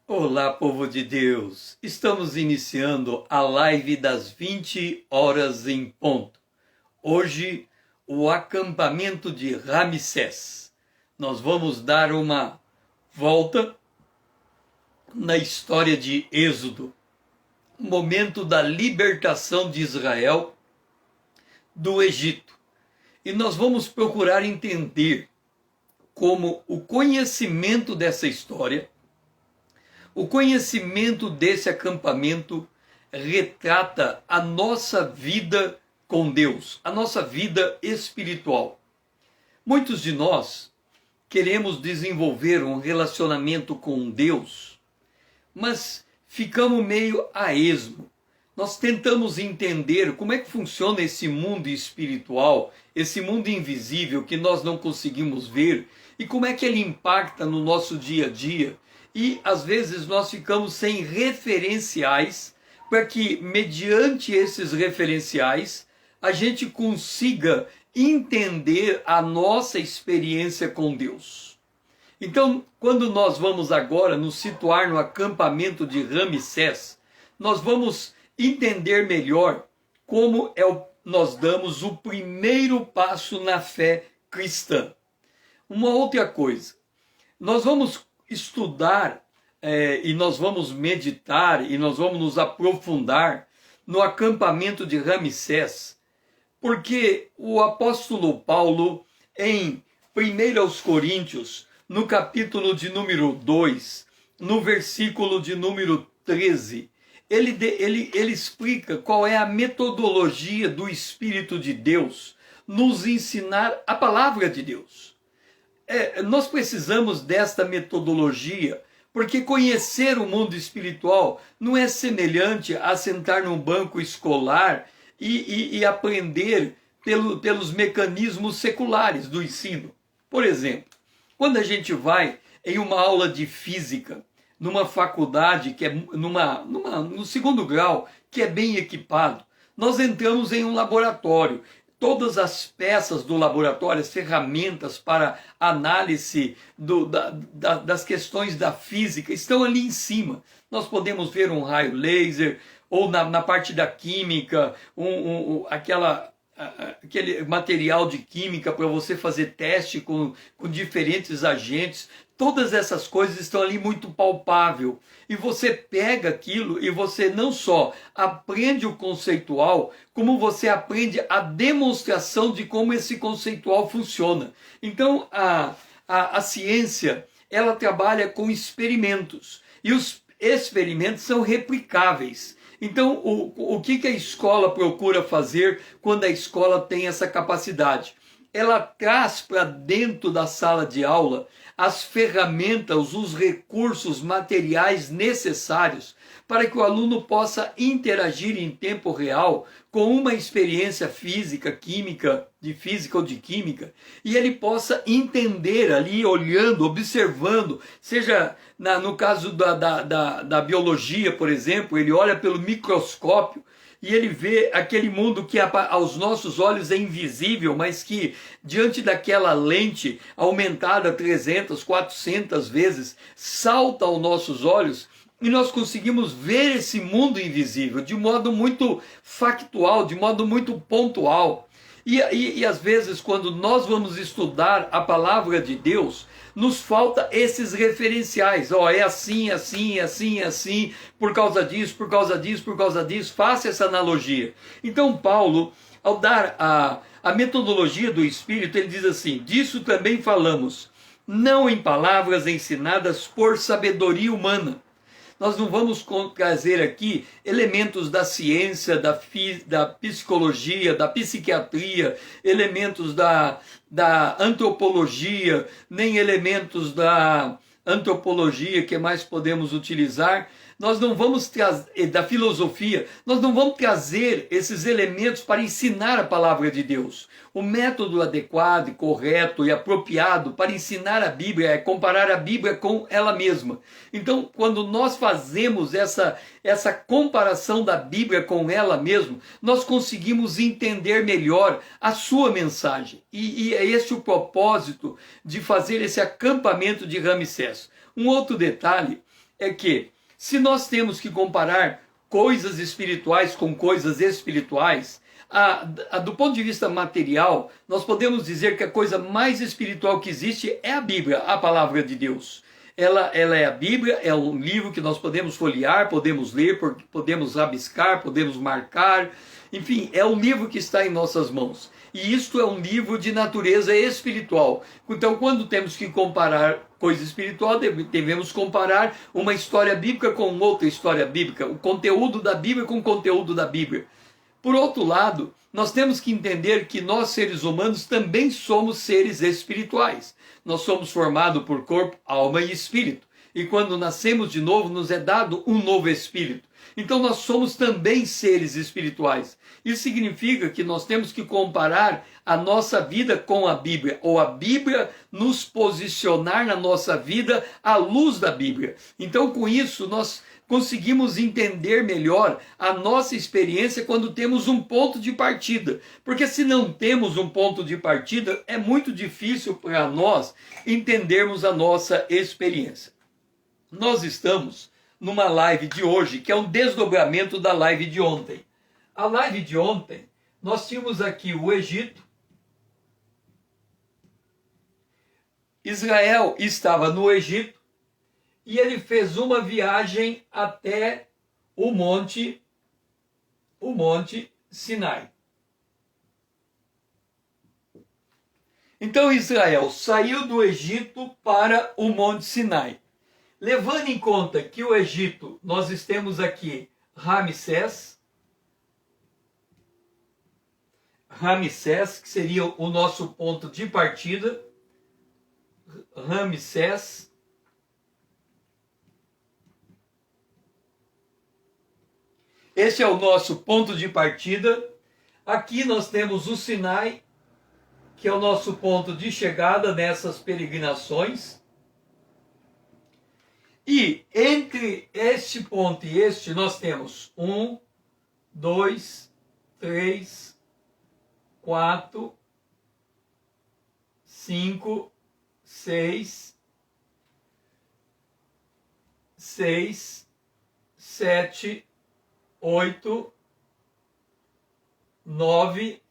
Olá, povo de Deus! Estamos iniciando a live das 20 horas em ponto. Hoje, o acampamento de Ramsés. Nós vamos dar uma volta na história de Êxodo, o momento da libertação de Israel do Egito. E nós vamos procurar entender como o conhecimento dessa história, o conhecimento desse acampamento retrata a nossa vida com Deus, a nossa vida espiritual. Muitos de nós queremos desenvolver um relacionamento com Deus, mas ficamos meio a esmo. Nós tentamos entender como é que funciona esse mundo espiritual, esse mundo invisível que nós não conseguimos ver, e como é que ele impacta no nosso dia a dia. E às vezes nós ficamos sem referenciais para que, mediante esses referenciais, a gente consiga entender a nossa experiência com Deus. Então, quando nós vamos agora nos situar no acampamento de Ramsés, nós vamos entender melhor como nós damos o primeiro passo na fé cristã. Uma outra coisa, nós vamos estudar e nós vamos meditar e nós vamos nos aprofundar no acampamento de Ramsés, porque o apóstolo Paulo, em 1 Coríntios, no capítulo de número 2, no versículo de número 13, ele explica qual é a metodologia do Espírito de Deus nos ensinar a palavra de Deus. Nós precisamos desta metodologia, porque conhecer o mundo espiritual não é semelhante a sentar num banco escolar e aprender pelos mecanismos seculares do ensino. Por exemplo, quando a gente vai em uma aula de física, numa faculdade, que é no segundo grau, que é bem equipado, nós entramos em um laboratório. Todas as peças do laboratório, as ferramentas para análise das questões da física estão ali em cima. Nós podemos ver um raio laser, ou na parte da química, aquele material de química para você fazer teste com diferentes agentes. Todas essas coisas estão ali muito palpável. E você pega aquilo e você não só aprende o conceitual, como você aprende a demonstração de como esse conceitual funciona. Então, a ciência, ela trabalha com experimentos. E os experimentos são replicáveis. Então, o que a escola procura fazer quando a escola tem essa capacidade? Ela traz para dentro da sala de aula as ferramentas, os recursos materiais necessários para que o aluno possa interagir em tempo real com uma experiência física, química, de física ou de química, e ele possa entender ali, olhando, observando, seja no caso da biologia, por exemplo, ele olha pelo microscópio, e ele vê aquele mundo que aos nossos olhos é invisível, mas que diante daquela lente aumentada 300, 400 vezes, salta aos nossos olhos e nós conseguimos ver esse mundo invisível de modo muito factual, de modo muito pontual. E às vezes, quando nós vamos estudar a palavra de Deus, nos falta esses referenciais. É assim, assim, assim, assim, por causa disso, por causa disso, por causa disso. Faça essa analogia. Então, Paulo, ao dar a metodologia do Espírito, ele diz assim: disso também falamos, não em palavras ensinadas por sabedoria humana. Nós não vamos trazer aqui elementos da ciência, da psicologia, da psiquiatria, elementos da antropologia, nem elementos da antropologia que mais podemos utilizar. Nós não vamos trazer da filosofia, nós não vamos trazer esses elementos para ensinar a palavra de Deus. O método adequado, correto e apropriado para ensinar a Bíblia é comparar a Bíblia com ela mesma. Então, quando nós fazemos essa comparação da Bíblia com ela mesma, nós conseguimos entender melhor a sua mensagem. E é esse o propósito de fazer esse acampamento de Ramsés. Um outro detalhe é que, se nós temos que comparar coisas espirituais com coisas espirituais, do ponto de vista material, nós podemos dizer que a coisa mais espiritual que existe é a Bíblia, a palavra de Deus. Ela é a Bíblia, é um livro que nós podemos folhear, podemos ler, podemos rabiscar, podemos marcar, enfim, é um livro que está em nossas mãos. E isto é um livro de natureza espiritual. Então, quando temos que comparar coisa espiritual, devemos comparar uma história bíblica com outra história bíblica, o conteúdo da Bíblia com o conteúdo da Bíblia. Por outro lado, nós temos que entender que nós, seres humanos, também somos seres espirituais. Nós somos formados por corpo, alma e espírito. E quando nascemos de novo, nos é dado um novo espírito. Então nós somos também seres espirituais. Isso significa que nós temos que comparar a nossa vida com a Bíblia, ou a Bíblia nos posicionar na nossa vida à luz da Bíblia. Então, com isso, nós conseguimos entender melhor a nossa experiência quando temos um ponto de partida. Porque se não temos um ponto de partida, é muito difícil para nós entendermos a nossa experiência. Nós estamos numa live de hoje, que é um desdobramento da live de ontem. A live de ontem, nós tínhamos aqui o Egito. Israel estava no Egito e ele fez uma viagem até o Monte Sinai. Então Israel saiu do Egito para o Monte Sinai. Levando em conta que o Egito, nós temos aqui Ramsés, que seria o nosso ponto de partida. Ramsés. Esse é o nosso ponto de partida. Aqui nós temos o Sinai, que é o nosso ponto de chegada nessas peregrinações. E entre este ponto e este, nós temos 1, 2, 3, 4, 5, 6, 7, 8, 9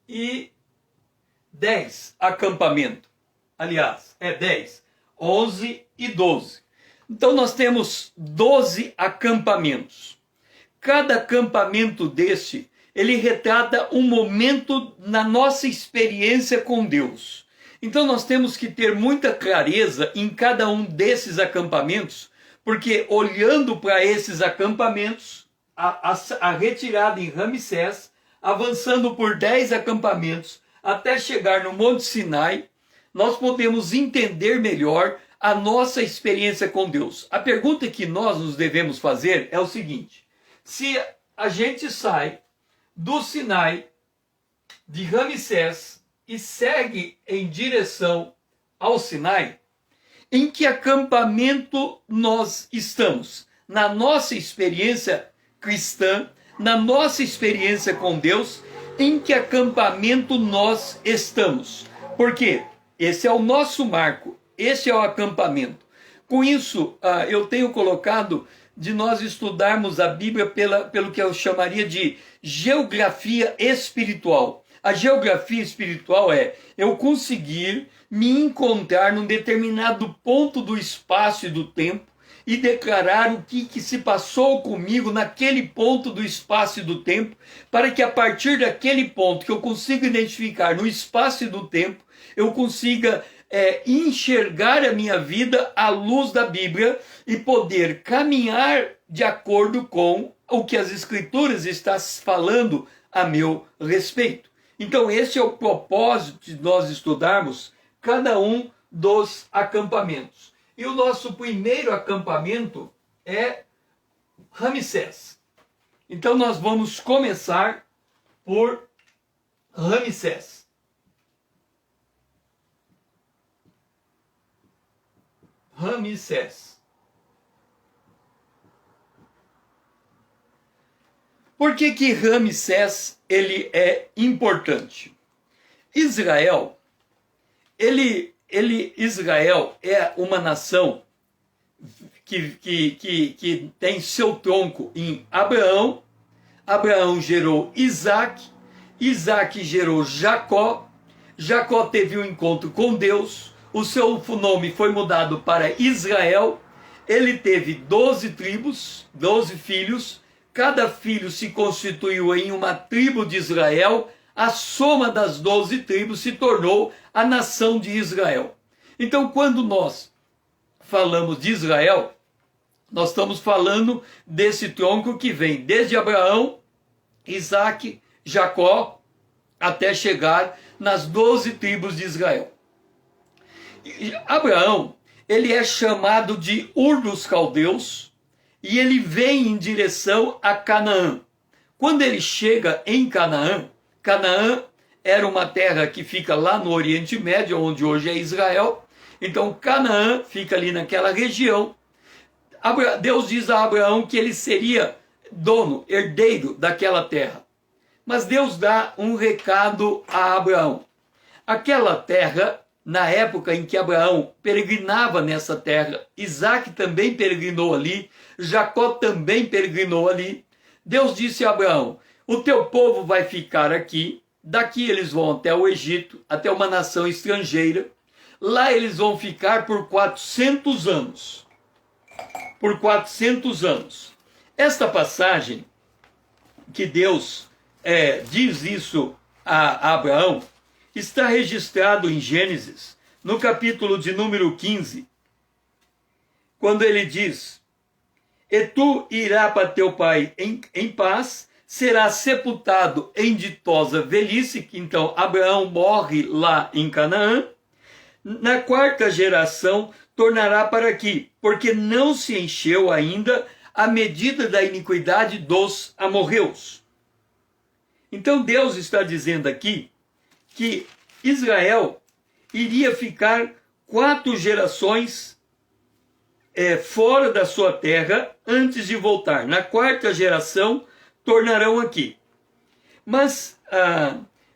e 10 acampamentos. Aliás, é 10, 11 e 12. Então nós temos 12 acampamentos. Cada acampamento desse, ele retrata um momento na nossa experiência com Deus. Então nós temos que ter muita clareza em cada um desses acampamentos, porque olhando para esses acampamentos, a retirada em Ramsés, avançando por 10 acampamentos até chegar no Monte Sinai, nós podemos entender melhor a nossa experiência com Deus. A pergunta que nós nos devemos fazer é o seguinte: se a gente sai do Sinai, de Ramsés, e segue em direção ao Sinai, em que acampamento nós estamos? Na nossa experiência cristã, na nossa experiência com Deus, em que acampamento nós estamos? Por quê? Esse é o nosso marco, esse é o acampamento. Com isso, eu tenho colocado de nós estudarmos a Bíblia pelo que eu chamaria de geografia espiritual. A geografia espiritual é eu conseguir me encontrar num determinado ponto do espaço e do tempo e declarar o que se passou comigo naquele ponto do espaço e do tempo, para que a partir daquele ponto que eu consigo identificar no espaço e do tempo, eu consiga enxergar a minha vida à luz da Bíblia e poder caminhar de acordo com o que as Escrituras estão falando a meu respeito. Então esse é o propósito de nós estudarmos cada um dos acampamentos. E o nosso primeiro acampamento é Ramsés. Então nós vamos começar por Ramsés. Ramsés. Por que Ramsés ele é importante? Israel, ele Israel é uma nação que tem seu tronco em Abraão. Abraão gerou Isaac, Isaac gerou Jacó, Jacó teve um encontro com Deus, o seu nome foi mudado para Israel, ele teve 12 tribos, 12 filhos, cada filho se constituiu em uma tribo de Israel, a soma das 12 tribos se tornou a nação de Israel. Então, quando nós falamos de Israel, nós estamos falando desse tronco que vem desde Abraão, Isaac, Jacó, até chegar nas 12 tribos de Israel. E Abraão, ele é chamado de Ur dos Caldeus, e ele vem em direção a Canaã. Quando ele chega em Canaã, Canaã era uma terra que fica lá no Oriente Médio, onde hoje é Israel. Então Canaã fica ali naquela região. Deus diz a Abraão que ele seria dono, herdeiro daquela terra. Mas Deus dá um recado a Abraão. Aquela terra, na época em que Abraão peregrinava nessa terra, Isaac também peregrinou ali, Jacó também peregrinou ali. Deus disse a Abraão: o teu povo vai ficar aqui, daqui eles vão até o Egito, até uma nação estrangeira. Lá eles vão ficar por 400 anos. Por 400 anos. Esta passagem, que Deus diz isso a Abraão, está registrado em Gênesis, no capítulo de número 15, quando ele diz: e tu irá para teu pai em paz, será sepultado em ditosa velhice. Então Abraão morre lá em Canaã. Na quarta geração tornará para aqui, porque não se encheu ainda a medida da iniquidade dos amorreus. Então Deus está dizendo aqui que Israel iria ficar 4 gerações fora da sua terra antes de voltar. Na quarta geração tornarão aqui. Mas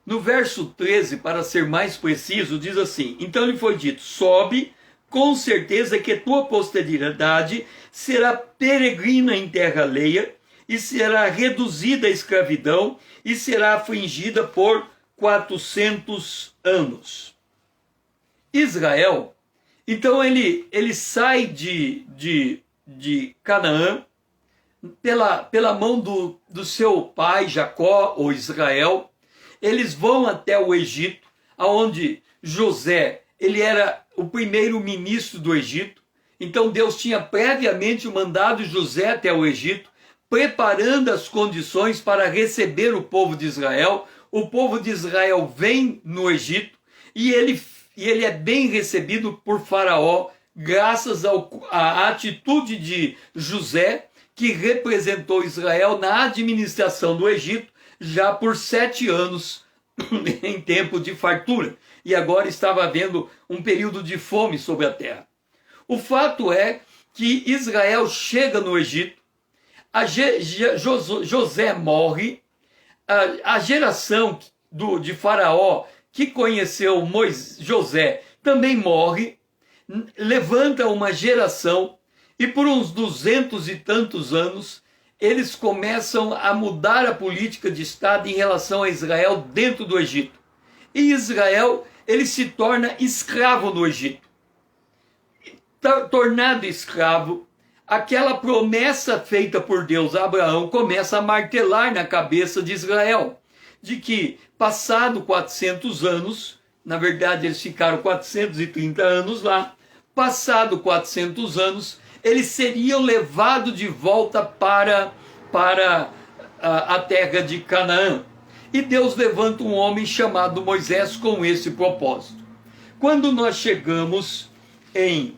no verso 13, para ser mais preciso, diz assim: então lhe foi dito: sobe, com certeza que tua posteridade será peregrina em terra alheia, e será reduzida à escravidão, e será afligida por 400 anos. Israel, então ele sai de Canaã pela mão do seu pai Jacó, ou Israel. Eles vão até o Egito, onde José, ele era o primeiro ministro do Egito. Então Deus tinha previamente mandado José até o Egito, preparando as condições para receber o povo de Israel. O povo de Israel vem no Egito e ele é bem recebido por Faraó, graças à atitude de José, que representou Israel na administração do Egito já por 7 anos em tempo de fartura. E agora estava havendo um período de fome sobre a terra. O fato é que Israel chega no Egito, José morre, a geração de Faraó que conheceu José também morre, levanta uma geração, e por uns 200 e tantos anos eles começam a mudar a política de Estado em relação a Israel dentro do Egito. E Israel, ele se torna escravo no Egito. Tornado escravo, aquela promessa feita por Deus a Abraão começa a martelar na cabeça de Israel, de que passado 400 anos, na verdade eles ficaram 430 anos lá, passado 400 anos, eles seriam levados de volta para a terra de Canaã. E Deus levanta um homem chamado Moisés com esse propósito. Quando nós chegamos em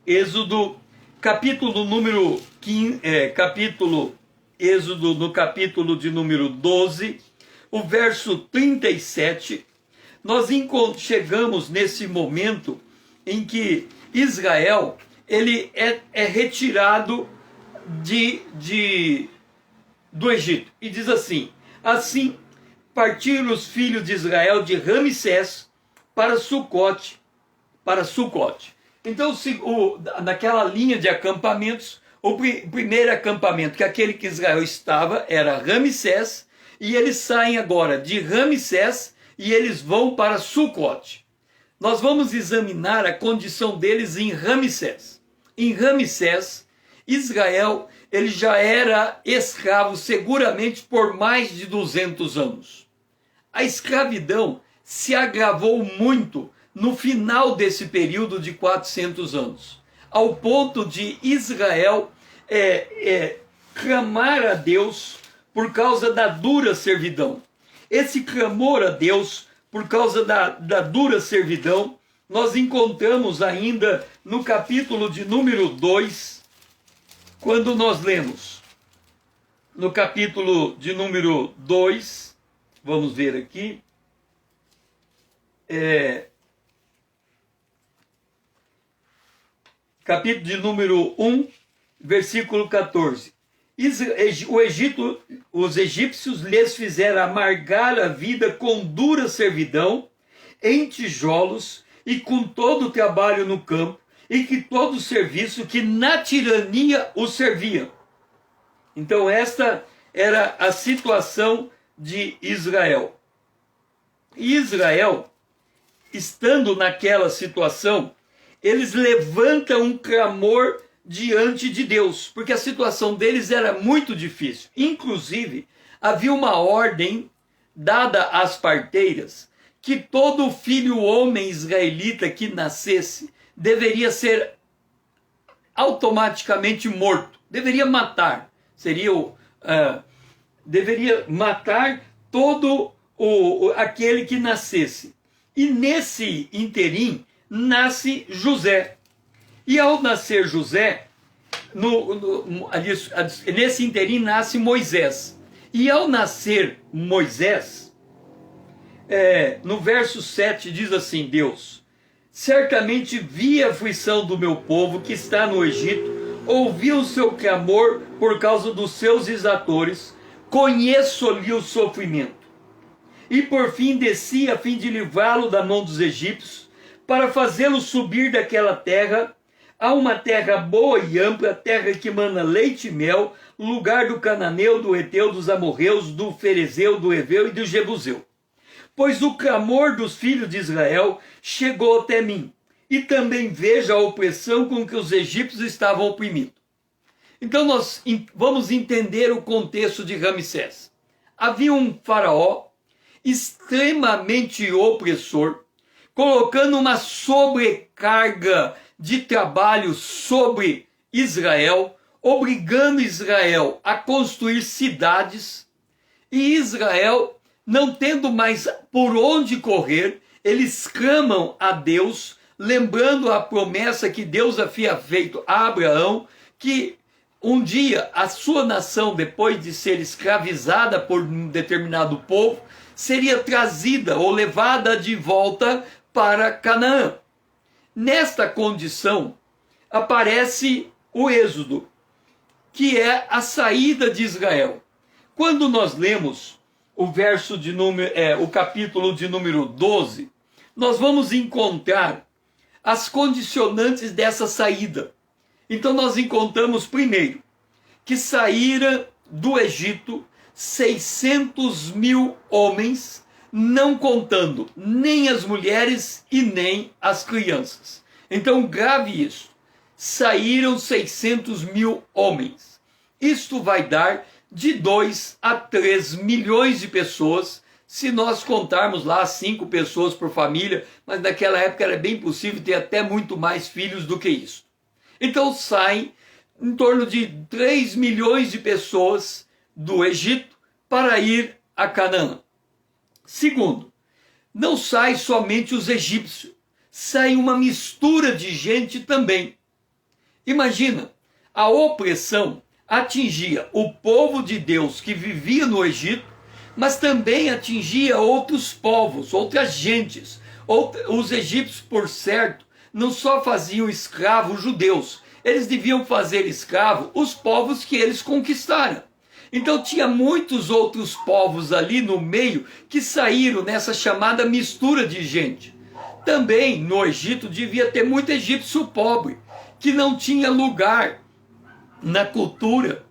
Êxodo, capítulo número 15, Êxodo no capítulo de número 12, o verso 37, nós chegamos nesse momento em que Israel, ele é retirado do Egito. E diz assim: assim partiram os filhos de Israel de Ramsés para Sucote, para Sucote. Então, naquela linha de acampamentos, o primeiro acampamento, que aquele que Israel estava, era Ramsés, e eles saem agora de Ramsés e eles vão para Sucote. Nós vamos examinar a condição deles em Ramsés. Em Ramsés, Israel, ele já era escravo seguramente por mais de 200 anos. A escravidão se agravou muito no final desse período de 400 anos, ao ponto de Israel clamar a Deus por causa da dura servidão. Esse clamor a Deus por causa da dura servidão, nós encontramos ainda no capítulo de número 2, quando nós lemos, no capítulo de número 2, vamos ver aqui, capítulo de número 1, versículo 14. Os egípcios lhes fizeram amargar a vida com dura servidão, em tijolos e com todo o trabalho no campo, e que todo o serviço que na tirania os servia. Então esta era a situação de Israel. E Israel, estando naquela situação, eles levantam um clamor diante de Deus, porque a situação deles era muito difícil. Inclusive, havia uma ordem dada às parteiras que todo filho homem israelita que nascesse deveria ser automaticamente morto, deveria matar, deveria matar todo aquele que nascesse. E nesse interim nasce José. E ao nascer José, nesse interim nasce Moisés. E ao nascer Moisés, no verso 7 diz assim, Deus: certamente vi a aflição do meu povo que está no Egito, ouvi o seu clamor por causa dos seus exatores, conheço-lhe o sofrimento. E por fim desci a fim de livrá-lo da mão dos egípcios, para fazê-lo subir daquela terra a uma terra boa e ampla, terra que mana leite e mel, lugar do cananeu, do heteu, dos amorreus, do ferezeu, do heveu e do jebuseu. Pois o clamor dos filhos de Israel chegou até mim, e também vejo a opressão com que os egípcios estavam oprimindo. Então nós vamos entender o contexto de Ramsés. Havia um faraó extremamente opressor, colocando uma sobrecarga de trabalho sobre Israel, obrigando Israel a construir cidades, e Israel, não tendo mais por onde correr, eles clamam a Deus, lembrando a promessa que Deus havia feito a Abraão, que um dia a sua nação, depois de ser escravizada por um determinado povo, seria trazida ou levada de volta para Canaã. Nesta condição, aparece o Êxodo, que é a saída de Israel. Quando nós lemos o capítulo de número 12, nós vamos encontrar as condicionantes dessa saída. Então nós encontramos primeiro que saíram do Egito 600.000 homens, não contando nem as mulheres e nem as crianças. Então grave isso, saíram 600.000 homens. Isto vai dar de 2 a 3 milhões de pessoas, se nós contarmos lá 5 pessoas por família, mas naquela época era bem possível ter até muito mais filhos do que isso. Então saem em torno de 3 milhões de pessoas do Egito para ir a Canaã. Segundo, não sai somente os egípcios, sai uma mistura de gente também. Imagina, a opressão atingia o povo de Deus que vivia no Egito, mas também atingia outros povos, outras gentes. Os egípcios, por certo, não só faziam escravos judeus, eles deviam fazer escravo os povos que eles conquistaram. Então tinha muitos outros povos ali no meio que saíram nessa chamada mistura de gente. Também no Egito devia ter muito egípcio pobre, que não tinha lugar na cultura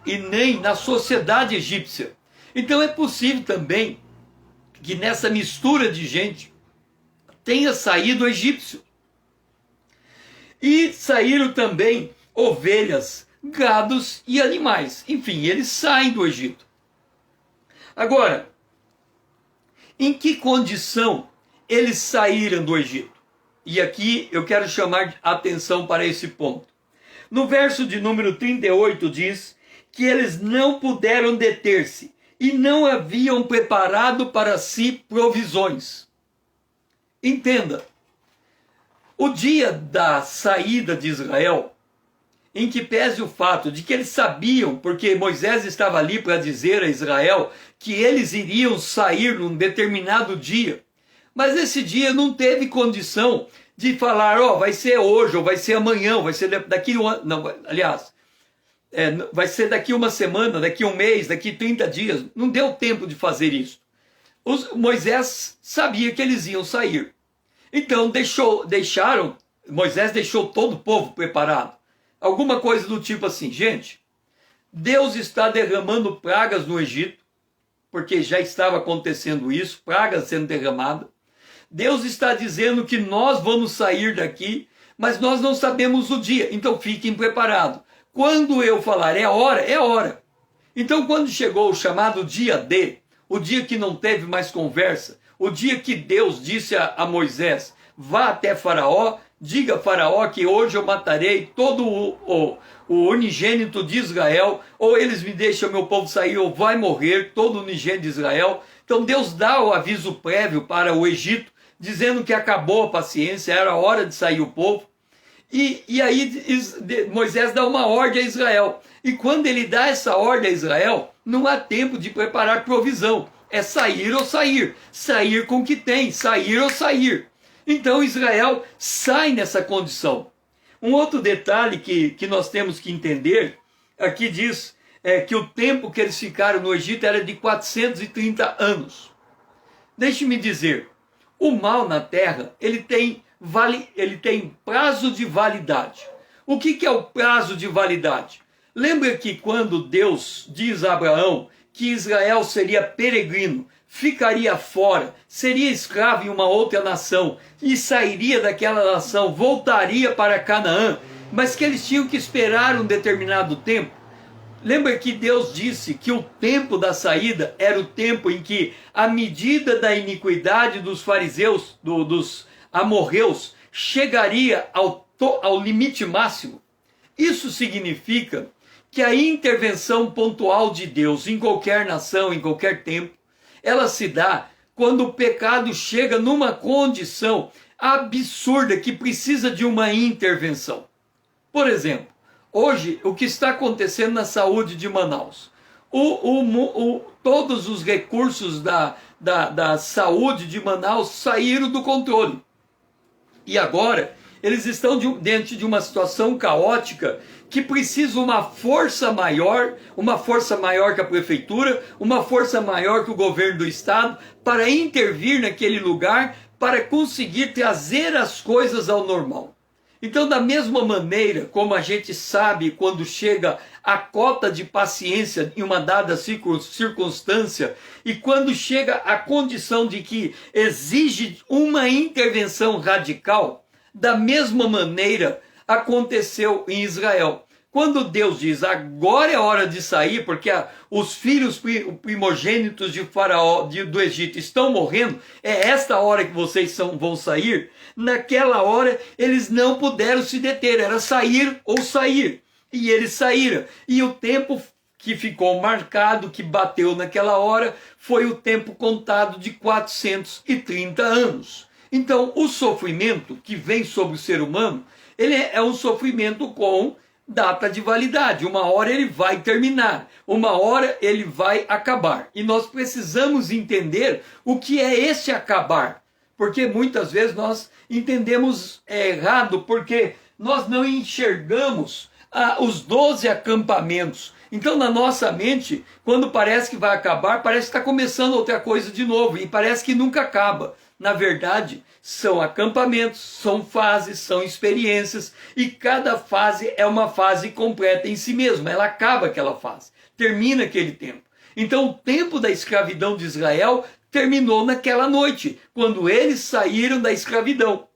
e nem na sociedade egípcia. Então é possível também que nessa mistura de gente tenha saído o egípcio. E saíram também ovelhas, gados e animais. Enfim, eles saem do Egito. Agora, em que condição eles saíram do Egito? E aqui eu quero chamar a atenção para esse ponto. No verso de número 38 diz que eles não puderam deter-se e não haviam preparado para si provisões. Entenda, o dia da saída de Israel, em que pese o fato de que eles sabiam, porque Moisés estava ali para dizer a Israel que eles iriam sair num determinado dia, mas esse dia não teve condição de falar, vai ser hoje, ou vai ser amanhã, ou vai ser daqui um ano, não, aliás, vai ser daqui uma semana, daqui um mês, daqui 30 dias, não deu tempo de fazer isso. Moisés sabia que eles iam sair. Então Moisés deixou todo o povo preparado. Alguma coisa do tipo assim, gente, Deus está derramando pragas no Egito, porque já estava acontecendo isso, pragas sendo derramadas. Deus está dizendo que nós vamos sair daqui, mas nós não sabemos o dia, então fiquem preparados. Quando eu falar é hora, é hora. Então quando chegou o chamado dia D, o dia que não teve mais conversa, o dia que Deus disse a Moisés, vá até Faraó, diga a Faraó que hoje eu matarei todo o unigênito de Israel, ou eles me deixam meu povo sair, ou vai morrer todo o unigênito de Israel. Então Deus dá o aviso prévio para o Egito, dizendo que acabou a paciência, era a hora de sair o povo. E aí Moisés dá uma ordem a Israel. E quando ele dá essa ordem a Israel, não há tempo de preparar provisão. É sair ou sair. Sair com o que tem, sair ou sair. Então Israel sai nessa condição. Um outro detalhe que nós temos que entender, aqui diz que o tempo que eles ficaram no Egito era de 430 anos. Deixe-me dizer, o mal na terra, ele tem prazo de validade. O que é o prazo de validade? Lembra que quando Deus diz a Abraão que Israel seria peregrino, ficaria fora, seria escravo em uma outra nação e sairia daquela nação, voltaria para Canaã, mas que eles tinham que esperar um determinado tempo? Lembra que Deus disse que o tempo da saída era o tempo em que a medida da iniquidade dos fariseus, dos amorreus, chegaria ao limite máximo? Isso significa que a intervenção pontual de Deus em qualquer nação, em qualquer tempo, ela se dá quando o pecado chega numa condição absurda que precisa de uma intervenção. Por exemplo, hoje, o que está acontecendo na saúde de Manaus? Todos os recursos da saúde de Manaus saíram do controle. E agora, eles estão diante de uma situação caótica que precisa uma força maior que a prefeitura, uma força maior que o governo do estado, para intervir naquele lugar, para conseguir trazer as coisas ao normal. Então, da mesma maneira como a gente sabe quando chega a cota de paciência em uma dada circunstância e quando chega a condição de que exige uma intervenção radical, da mesma maneira aconteceu em Israel. Quando Deus diz, agora é hora de sair, porque os filhos primogênitos de Faraó, do Egito, estão morrendo, é esta hora que vocês vão sair. Naquela hora, eles não puderam se deter, era sair ou sair. E eles saíram. E o tempo que ficou marcado, que bateu naquela hora, foi o tempo contado de 430 anos. Então, o sofrimento que vem sobre o ser humano, ele é um sofrimento com data de validade. Uma hora ele vai terminar, uma hora ele vai acabar. E nós precisamos entender o que é esse acabar. Porque muitas vezes nós entendemos errado, porque nós não enxergamos os 12 acampamentos. Então, na nossa mente, quando parece que vai acabar, parece que está começando outra coisa de novo, e parece que nunca acaba. Na verdade, são acampamentos, são fases, são experiências, e cada fase é uma fase completa em si mesma. Ela acaba aquela fase, termina aquele tempo. Então o tempo da escravidão de Israel terminou naquela noite, quando eles saíram da escravidão.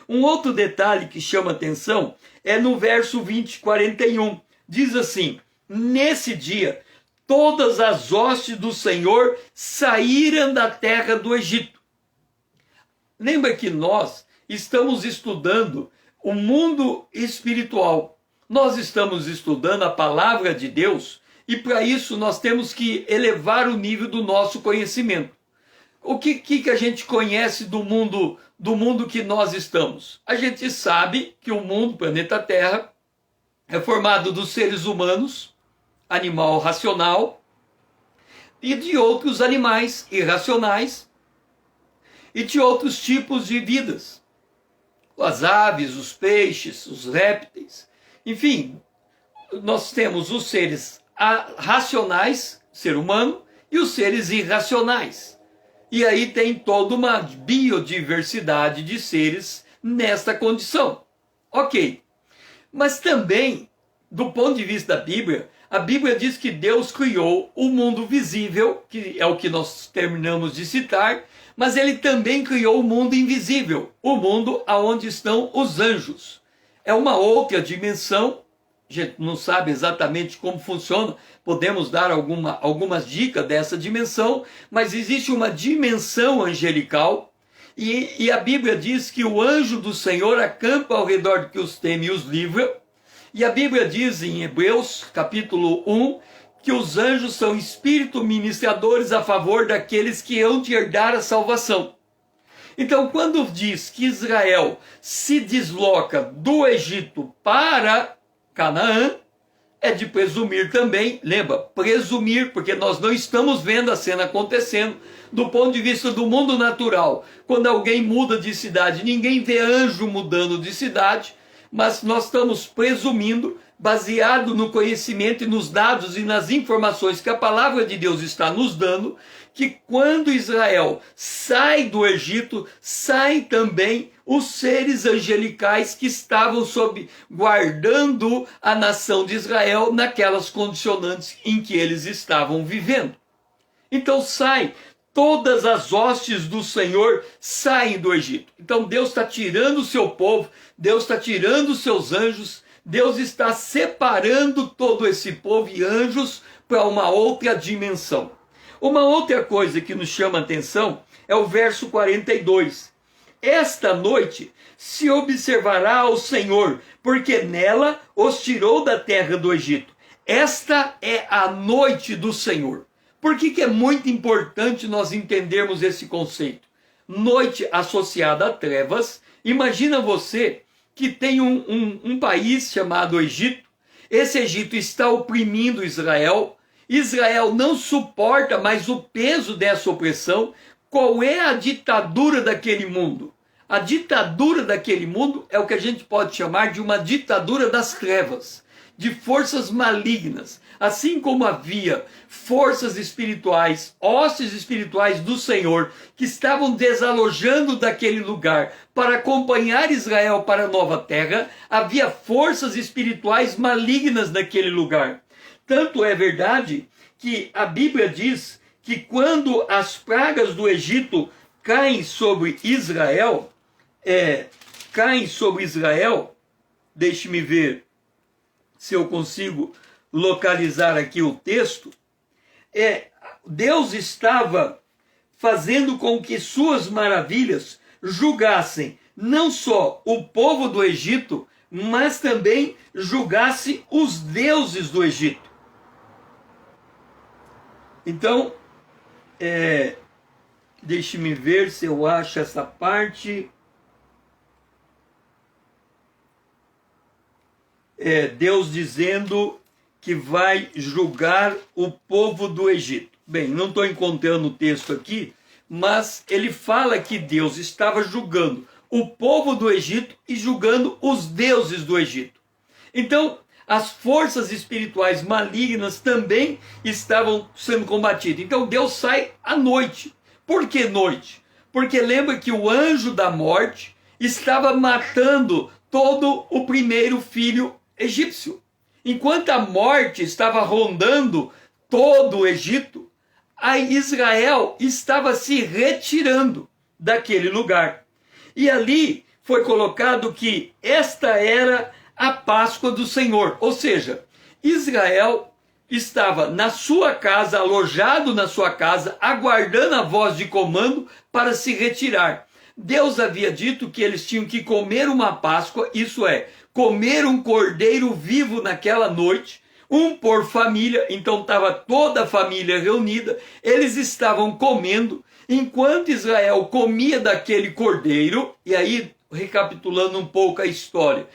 Um outro detalhe que chama atenção é no verso 41. Diz assim: nesse dia, todas as hostes do Senhor saíram da terra do Egito. Lembra que nós estamos estudando o mundo espiritual. Nós estamos estudando a palavra de Deus e para isso nós temos que elevar o nível do nosso conhecimento. O que a gente conhece do mundo que nós estamos? A gente sabe que o mundo, o planeta Terra, é formado dos seres humanos, animal racional, e de outros animais irracionais, e de outros tipos de vidas. As aves, os peixes, os répteis. Enfim, nós temos os seres racionais, ser humano, e os seres irracionais. E aí tem toda uma biodiversidade de seres nesta condição. Ok. Mas também, do ponto de vista da Bíblia, a Bíblia diz que Deus criou o mundo visível, que é o que nós terminamos de citar, mas ele também criou o mundo invisível, o mundo onde estão os anjos. É uma outra dimensão, a gente não sabe exatamente como funciona, podemos dar algumas dicas dessa dimensão, mas existe uma dimensão angelical, e a Bíblia diz que o anjo do Senhor acampa ao redor do que os teme e os livra, e a Bíblia diz em Hebreus, capítulo 1, que os anjos são espíritos ministradores a favor daqueles que hão de herdar a salvação. Então, quando diz que Israel se desloca do Egito para Canaã, é de presumir também, lembra, presumir, porque nós não estamos vendo a cena acontecendo do ponto de vista do mundo natural. Quando alguém muda de cidade, ninguém vê anjo mudando de cidade, mas nós estamos presumindo, baseado no conhecimento e nos dados e nas informações que a palavra de Deus está nos dando, que quando Israel sai do Egito, saem também os seres angelicais que estavam guardando a nação de Israel naquelas condicionantes em que eles estavam vivendo. Então todas as hostes do Senhor saem do Egito. Então Deus está tirando o seu povo, Deus está tirando os seus anjos, Deus está separando todo esse povo e anjos para uma outra dimensão. Uma outra coisa que nos chama a atenção é o verso 42. Esta noite se observará ao Senhor, porque nela os tirou da terra do Egito. Esta é a noite do Senhor. Por que é muito importante nós entendermos esse conceito? Noite associada a trevas. Imagina você que tem um país chamado Egito. Esse Egito está oprimindo Israel. Israel não suporta mais o peso dessa opressão. Qual é a ditadura daquele mundo? A ditadura daquele mundo é o que a gente pode chamar de uma ditadura das trevas, de forças malignas. Assim como havia forças espirituais, hostes espirituais do Senhor, que estavam desalojando daquele lugar para acompanhar Israel para a nova terra, havia forças espirituais malignas naquele lugar. Tanto é verdade que a Bíblia diz que quando as pragas do Egito caem sobre Israel, deixe-me ver se eu consigo localizar aqui o texto, Deus estava fazendo com que suas maravilhas julgassem não só o povo do Egito, mas também julgasse os deuses do Egito. Então, deixe-me ver se eu acho essa parte. Deus dizendo que vai julgar o povo do Egito. Bem, não estou encontrando o texto aqui, mas ele fala que Deus estava julgando o povo do Egito e julgando os deuses do Egito. Então, as forças espirituais malignas também estavam sendo combatidas. Então, Deus sai à noite. Por que noite? Porque lembra que o anjo da morte estava matando todo o primeiro filho egípcio. Enquanto a morte estava rondando todo o Egito, a Israel estava se retirando daquele lugar. E ali foi colocado que esta era a Páscoa do Senhor. Ou seja, Israel estava na sua casa, alojado na sua casa, aguardando a voz de comando para se retirar. Deus havia dito que eles tinham que comer uma Páscoa, isso é, comer um cordeiro vivo naquela noite, um por família, então estava toda a família reunida, eles estavam comendo, enquanto Israel comia daquele cordeiro, e aí, recapitulando um pouco a história,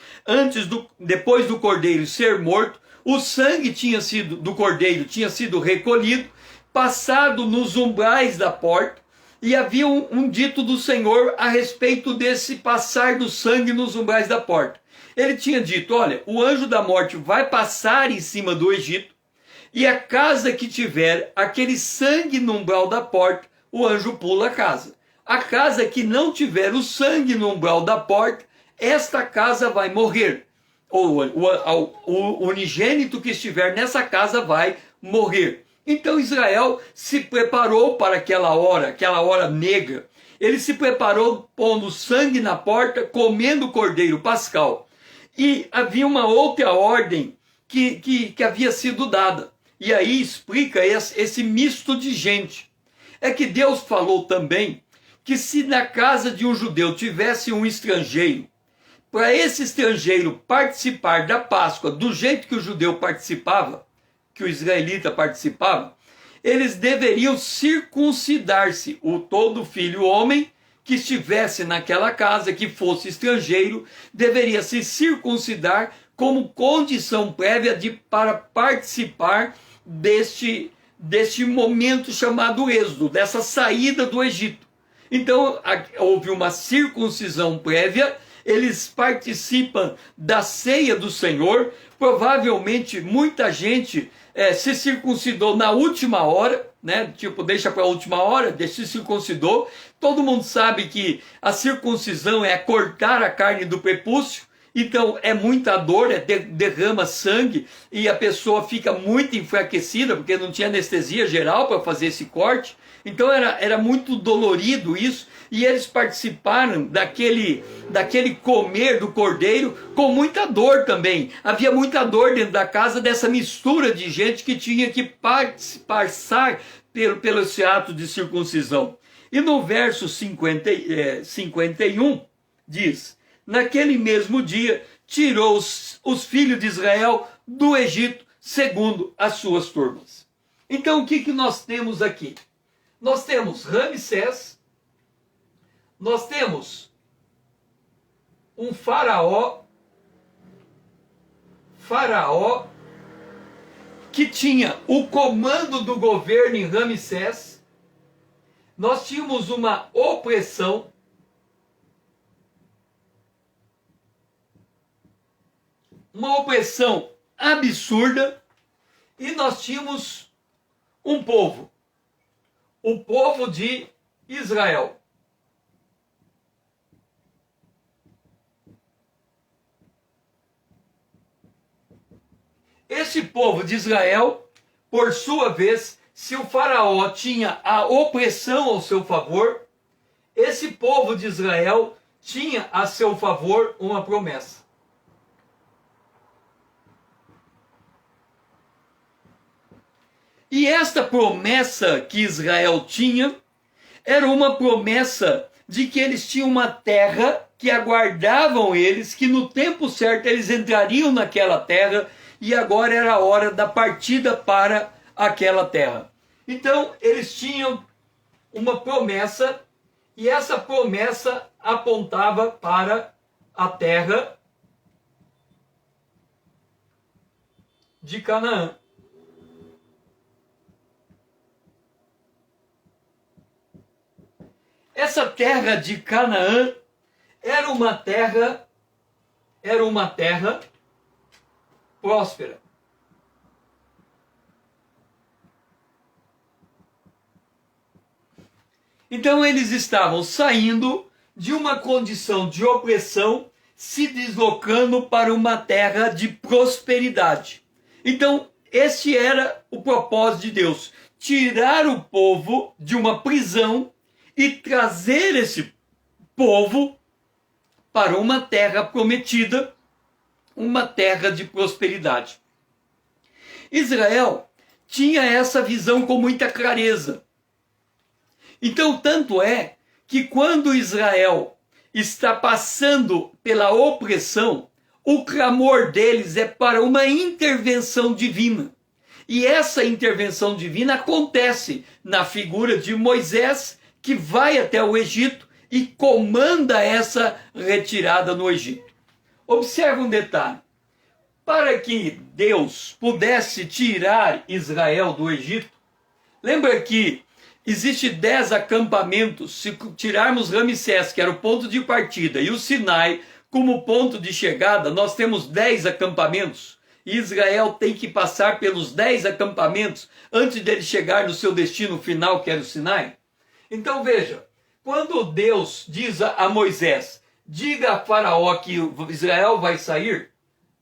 depois do cordeiro ser morto, o sangue do cordeiro tinha sido recolhido, passado nos umbrais da porta, e havia um dito do Senhor a respeito desse passar do sangue nos umbrais da porta. Ele tinha dito, olha, o anjo da morte vai passar em cima do Egito, e a casa que tiver aquele sangue no umbral da porta, o anjo pula a casa. A casa que não tiver o sangue no umbral da porta, esta casa vai morrer. Ou o unigênito que estiver nessa casa vai morrer. Então Israel se preparou para aquela hora negra. Ele se preparou pondo sangue na porta, comendo o cordeiro pascal. E havia uma outra ordem que havia sido dada. E aí explica esse misto de gente. É que Deus falou também que se na casa de um judeu tivesse um estrangeiro, para esse estrangeiro participar da Páscoa do jeito que o judeu participava, que o israelita participava, eles deveriam circuncidar-se. Todo filho homem que estivesse naquela casa, que fosse estrangeiro, deveria se circuncidar como condição prévia para participar deste momento chamado Êxodo, dessa saída do Egito. Então houve uma circuncisão prévia, eles participam da ceia do Senhor. Provavelmente muita gente se circuncidou na última hora, né? Tipo, deixa para a última hora, se circuncidou. Todo mundo sabe que a circuncisão é cortar a carne do prepúcio, então é muita dor, derrama sangue e a pessoa fica muito enfraquecida, porque não tinha anestesia geral para fazer esse corte. Então era muito dolorido isso, e eles participaram daquele comer do cordeiro com muita dor também. Havia muita dor dentro da casa dessa mistura de gente que tinha que passar pelo esse ato de circuncisão. E no verso 51 diz, naquele mesmo dia tirou os filhos de Israel do Egito segundo as suas turmas. Então o que nós temos aqui? Nós temos Ramsés, nós temos um faraó que tinha o comando do governo em Ramsés, nós tínhamos uma opressão, absurda, e nós tínhamos um povo, o povo de Israel. Esse povo de Israel, por sua vez, se o faraó tinha a opressão ao seu favor, esse povo de Israel tinha a seu favor uma promessa. E esta promessa que Israel tinha era uma promessa de que eles tinham uma terra que aguardavam eles, que no tempo certo eles entrariam naquela terra, e agora era a hora da partida para aquela terra. Então eles tinham uma promessa, e essa promessa apontava para a terra de Canaã. Essa terra de Canaã era uma terra próspera. Então eles estavam saindo de uma condição de opressão, se deslocando para uma terra de prosperidade. Então, este era o propósito de Deus: tirar o povo de uma prisão e trazer esse povo para uma terra prometida, uma terra de prosperidade. Israel tinha essa visão com muita clareza. Então, tanto é que quando Israel está passando pela opressão, o clamor deles é para uma intervenção divina. E essa intervenção divina acontece na figura de Moisés, que vai até o Egito e comanda essa retirada no Egito. Observe um detalhe. Para que Deus pudesse tirar Israel do Egito, lembra que existe 10 acampamentos. Se tirarmos Ramsés, que era o ponto de partida, e o Sinai como ponto de chegada, nós temos 10 acampamentos. E Israel tem que passar pelos 10 acampamentos antes dele chegar no seu destino final, que era o Sinai. Então veja, quando Deus diz a Moisés, diga a Faraó que Israel vai sair,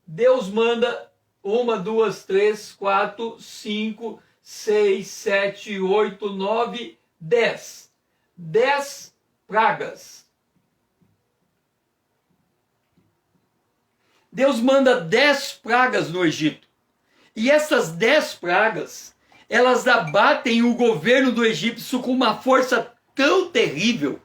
Deus manda 1, 2, 3, 4, 5, 6, 7, 8, 9, 10. 10 pragas. Deus manda 10 pragas no Egito. E essas 10 pragas, elas abatem o governo do egípcio com uma força tão terrível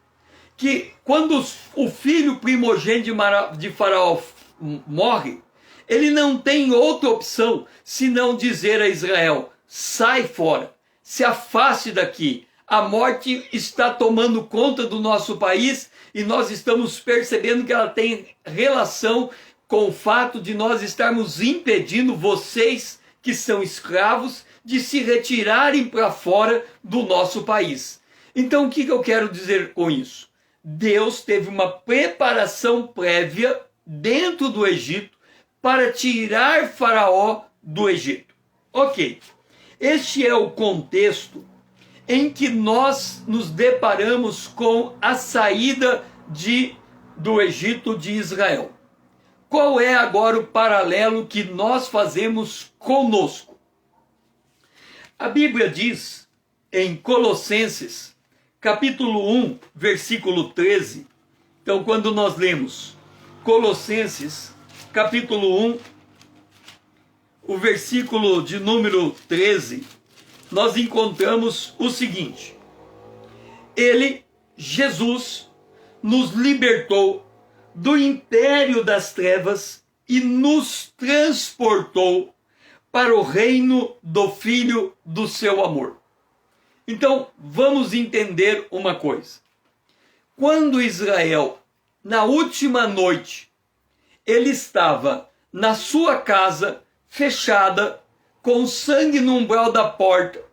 que quando o filho primogênito de Faraó morre, ele não tem outra opção senão dizer a Israel: sai fora, se afaste daqui. A morte está tomando conta do nosso país e nós estamos percebendo que ela tem relação com o fato de nós estarmos impedindo vocês que são escravos de se retirarem para fora do nosso país. Então o que eu quero dizer com isso? Deus teve uma preparação prévia dentro do Egito para tirar Faraó do Egito. Ok, este é o contexto em que nós nos deparamos com a saída do Egito de Israel. Qual é agora o paralelo que nós fazemos conosco? A Bíblia diz em Colossenses, capítulo 1, versículo 13. Então, quando nós lemos Colossenses, capítulo 1, o versículo de número 13, nós encontramos o seguinte: Ele, Jesus, nos libertou do império das trevas e nos transportou para o reino do Filho do seu amor. Então, vamos entender uma coisa. Quando Israel, na última noite, ele estava na sua casa, fechada, com sangue no umbral da porta,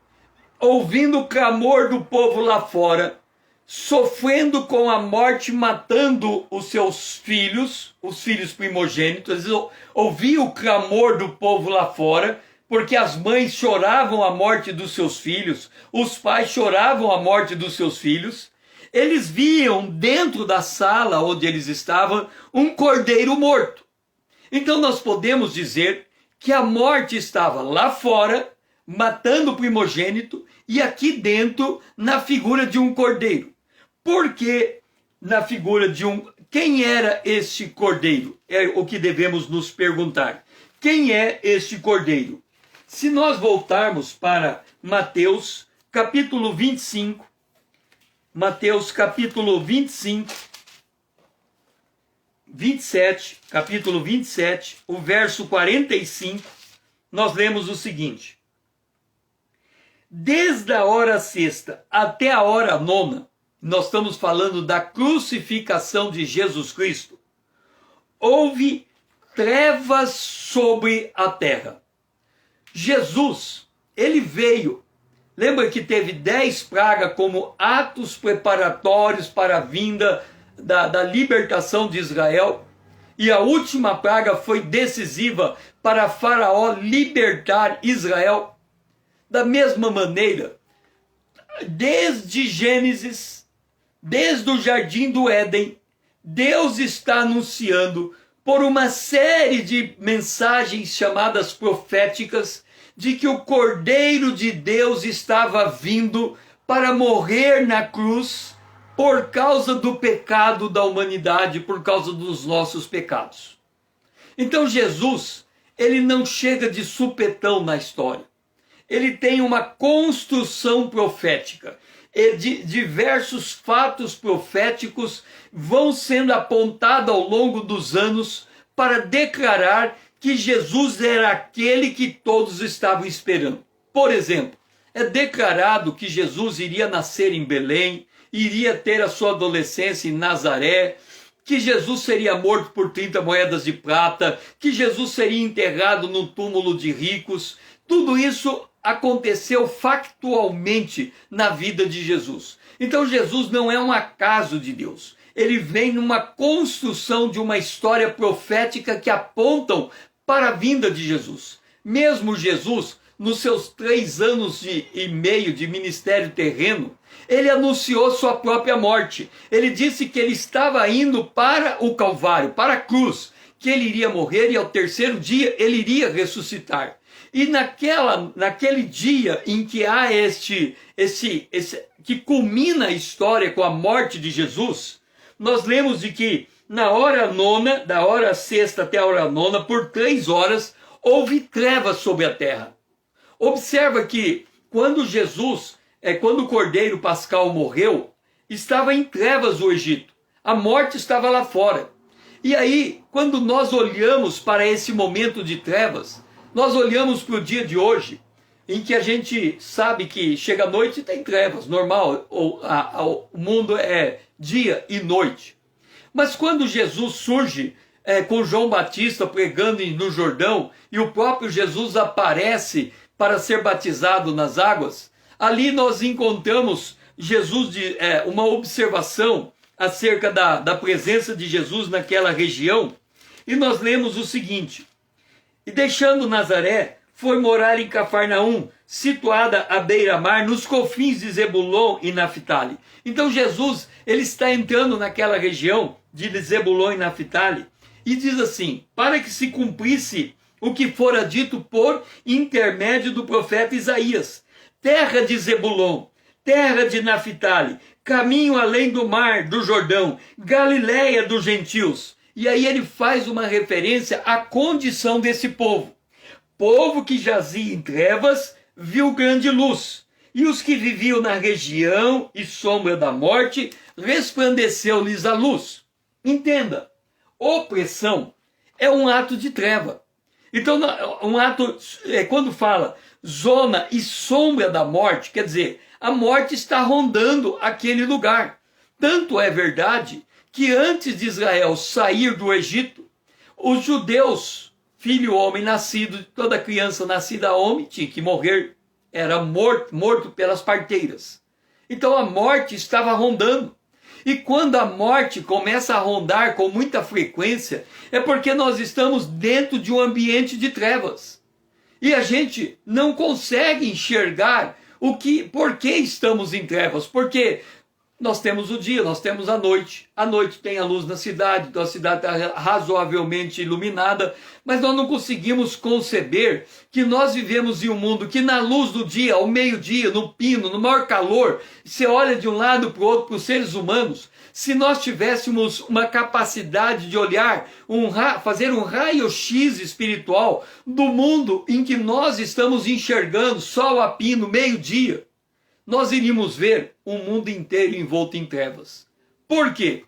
ouvindo o clamor do povo lá fora, sofrendo com a morte, matando os seus filhos, os filhos primogênitos. Eles ouviam o clamor do povo lá fora, porque as mães choravam a morte dos seus filhos, os pais choravam a morte dos seus filhos. Eles viam dentro da sala onde eles estavam um cordeiro morto. Então nós podemos dizer que a morte estava lá fora, matando o primogênito, e aqui dentro, na figura de um cordeiro. Por que na figura de um... Quem era este cordeiro? É o que devemos nos perguntar. Quem é este cordeiro? Se nós voltarmos para Mateus, capítulo 25, Mateus, capítulo 25, 27, capítulo 27, o verso 45, nós lemos o seguinte: desde a hora sexta até a hora nona, nós estamos falando da crucificação de Jesus Cristo, houve trevas sobre a terra. Jesus, ele veio, lembra que teve 10 pragas como atos preparatórios para a vinda da libertação de Israel, e a última praga foi decisiva para Faraó libertar Israel. Da mesma maneira, desde Gênesis Desde o jardim do Éden, Deus está anunciando por uma série de mensagens chamadas proféticas de que o Cordeiro de Deus estava vindo para morrer na cruz por causa do pecado da humanidade, por causa dos nossos pecados. Então Jesus, ele não chega de supetão na história. Ele tem uma construção profética. E diversos fatos proféticos vão sendo apontados ao longo dos anos para declarar que Jesus era aquele que todos estavam esperando. Por exemplo, é declarado que Jesus iria nascer em Belém, iria ter a sua adolescência em Nazaré, que Jesus seria morto por 30 moedas de prata, que Jesus seria enterrado num túmulo de ricos. Tudo isso aconteceu factualmente na vida de Jesus. Então Jesus não é um acaso de Deus. Ele vem numa construção de uma história profética que apontam para a vinda de Jesus. Mesmo Jesus, nos seus 3 anos e meio de ministério terreno, ele anunciou sua própria morte. Ele disse que ele estava indo para o Calvário, para a cruz, que ele iria morrer e ao 3º dia ele iria ressuscitar. E naquele dia em que há que culmina a história com a morte de Jesus, nós lemos de que na hora nona, da hora sexta até a hora nona, por 3 horas, houve trevas sobre a terra. Observa que quando quando o Cordeiro Pascal morreu, estava em trevas o Egito. A morte estava lá fora. E aí, quando nós olhamos para esse momento de trevas, nós olhamos para o dia de hoje, em que a gente sabe que chega a noite e tem trevas, normal, o mundo é dia e noite. Mas quando Jesus surge com João Batista pregando no Jordão, e o próprio Jesus aparece para ser batizado nas águas, ali nós encontramos uma observação acerca da presença de Jesus naquela região, e nós lemos o seguinte: e deixando Nazaré, foi morar em Cafarnaum, situada à beira-mar, nos confins de Zebulon e Naphtali. Então Jesus, ele está entrando naquela região de Zebulon e Naphtali, e diz assim: para que se cumprisse o que fora dito por intermédio do profeta Isaías: terra de Zebulon, terra de Naphtali, caminho além do mar, do Jordão, Galileia dos gentios. E aí ele faz uma referência à condição desse povo. Povo que jazia em trevas, viu grande luz. E os que viviam na região e sombra da morte, resplandeceu-lhes a luz. Entenda, opressão é um ato de treva. Então, quando fala zona e sombra da morte, quer dizer, a morte está rondando aquele lugar. Tanto é verdade que antes de Israel sair do Egito, os judeus, filho homem nascido, toda criança nascida homem tinha que morrer, era morto pelas parteiras. Então a morte estava rondando. E quando a morte começa a rondar com muita frequência, é porque nós estamos dentro de um ambiente de trevas. E a gente não consegue enxergar por que estamos em trevas. Porque nós temos o dia, nós temos a noite. A noite tem a luz na cidade, então a cidade está razoavelmente iluminada, mas nós não conseguimos conceber que nós vivemos em um mundo que na luz do dia, ao meio-dia, no pino, no maior calor, você olha de um lado para o outro, para os seres humanos. Se nós tivéssemos uma capacidade de olhar, fazer um raio-x espiritual do mundo em que nós estamos enxergando, sol a pino, meio-dia, nós iríamos ver o mundo inteiro envolto em trevas. Por quê?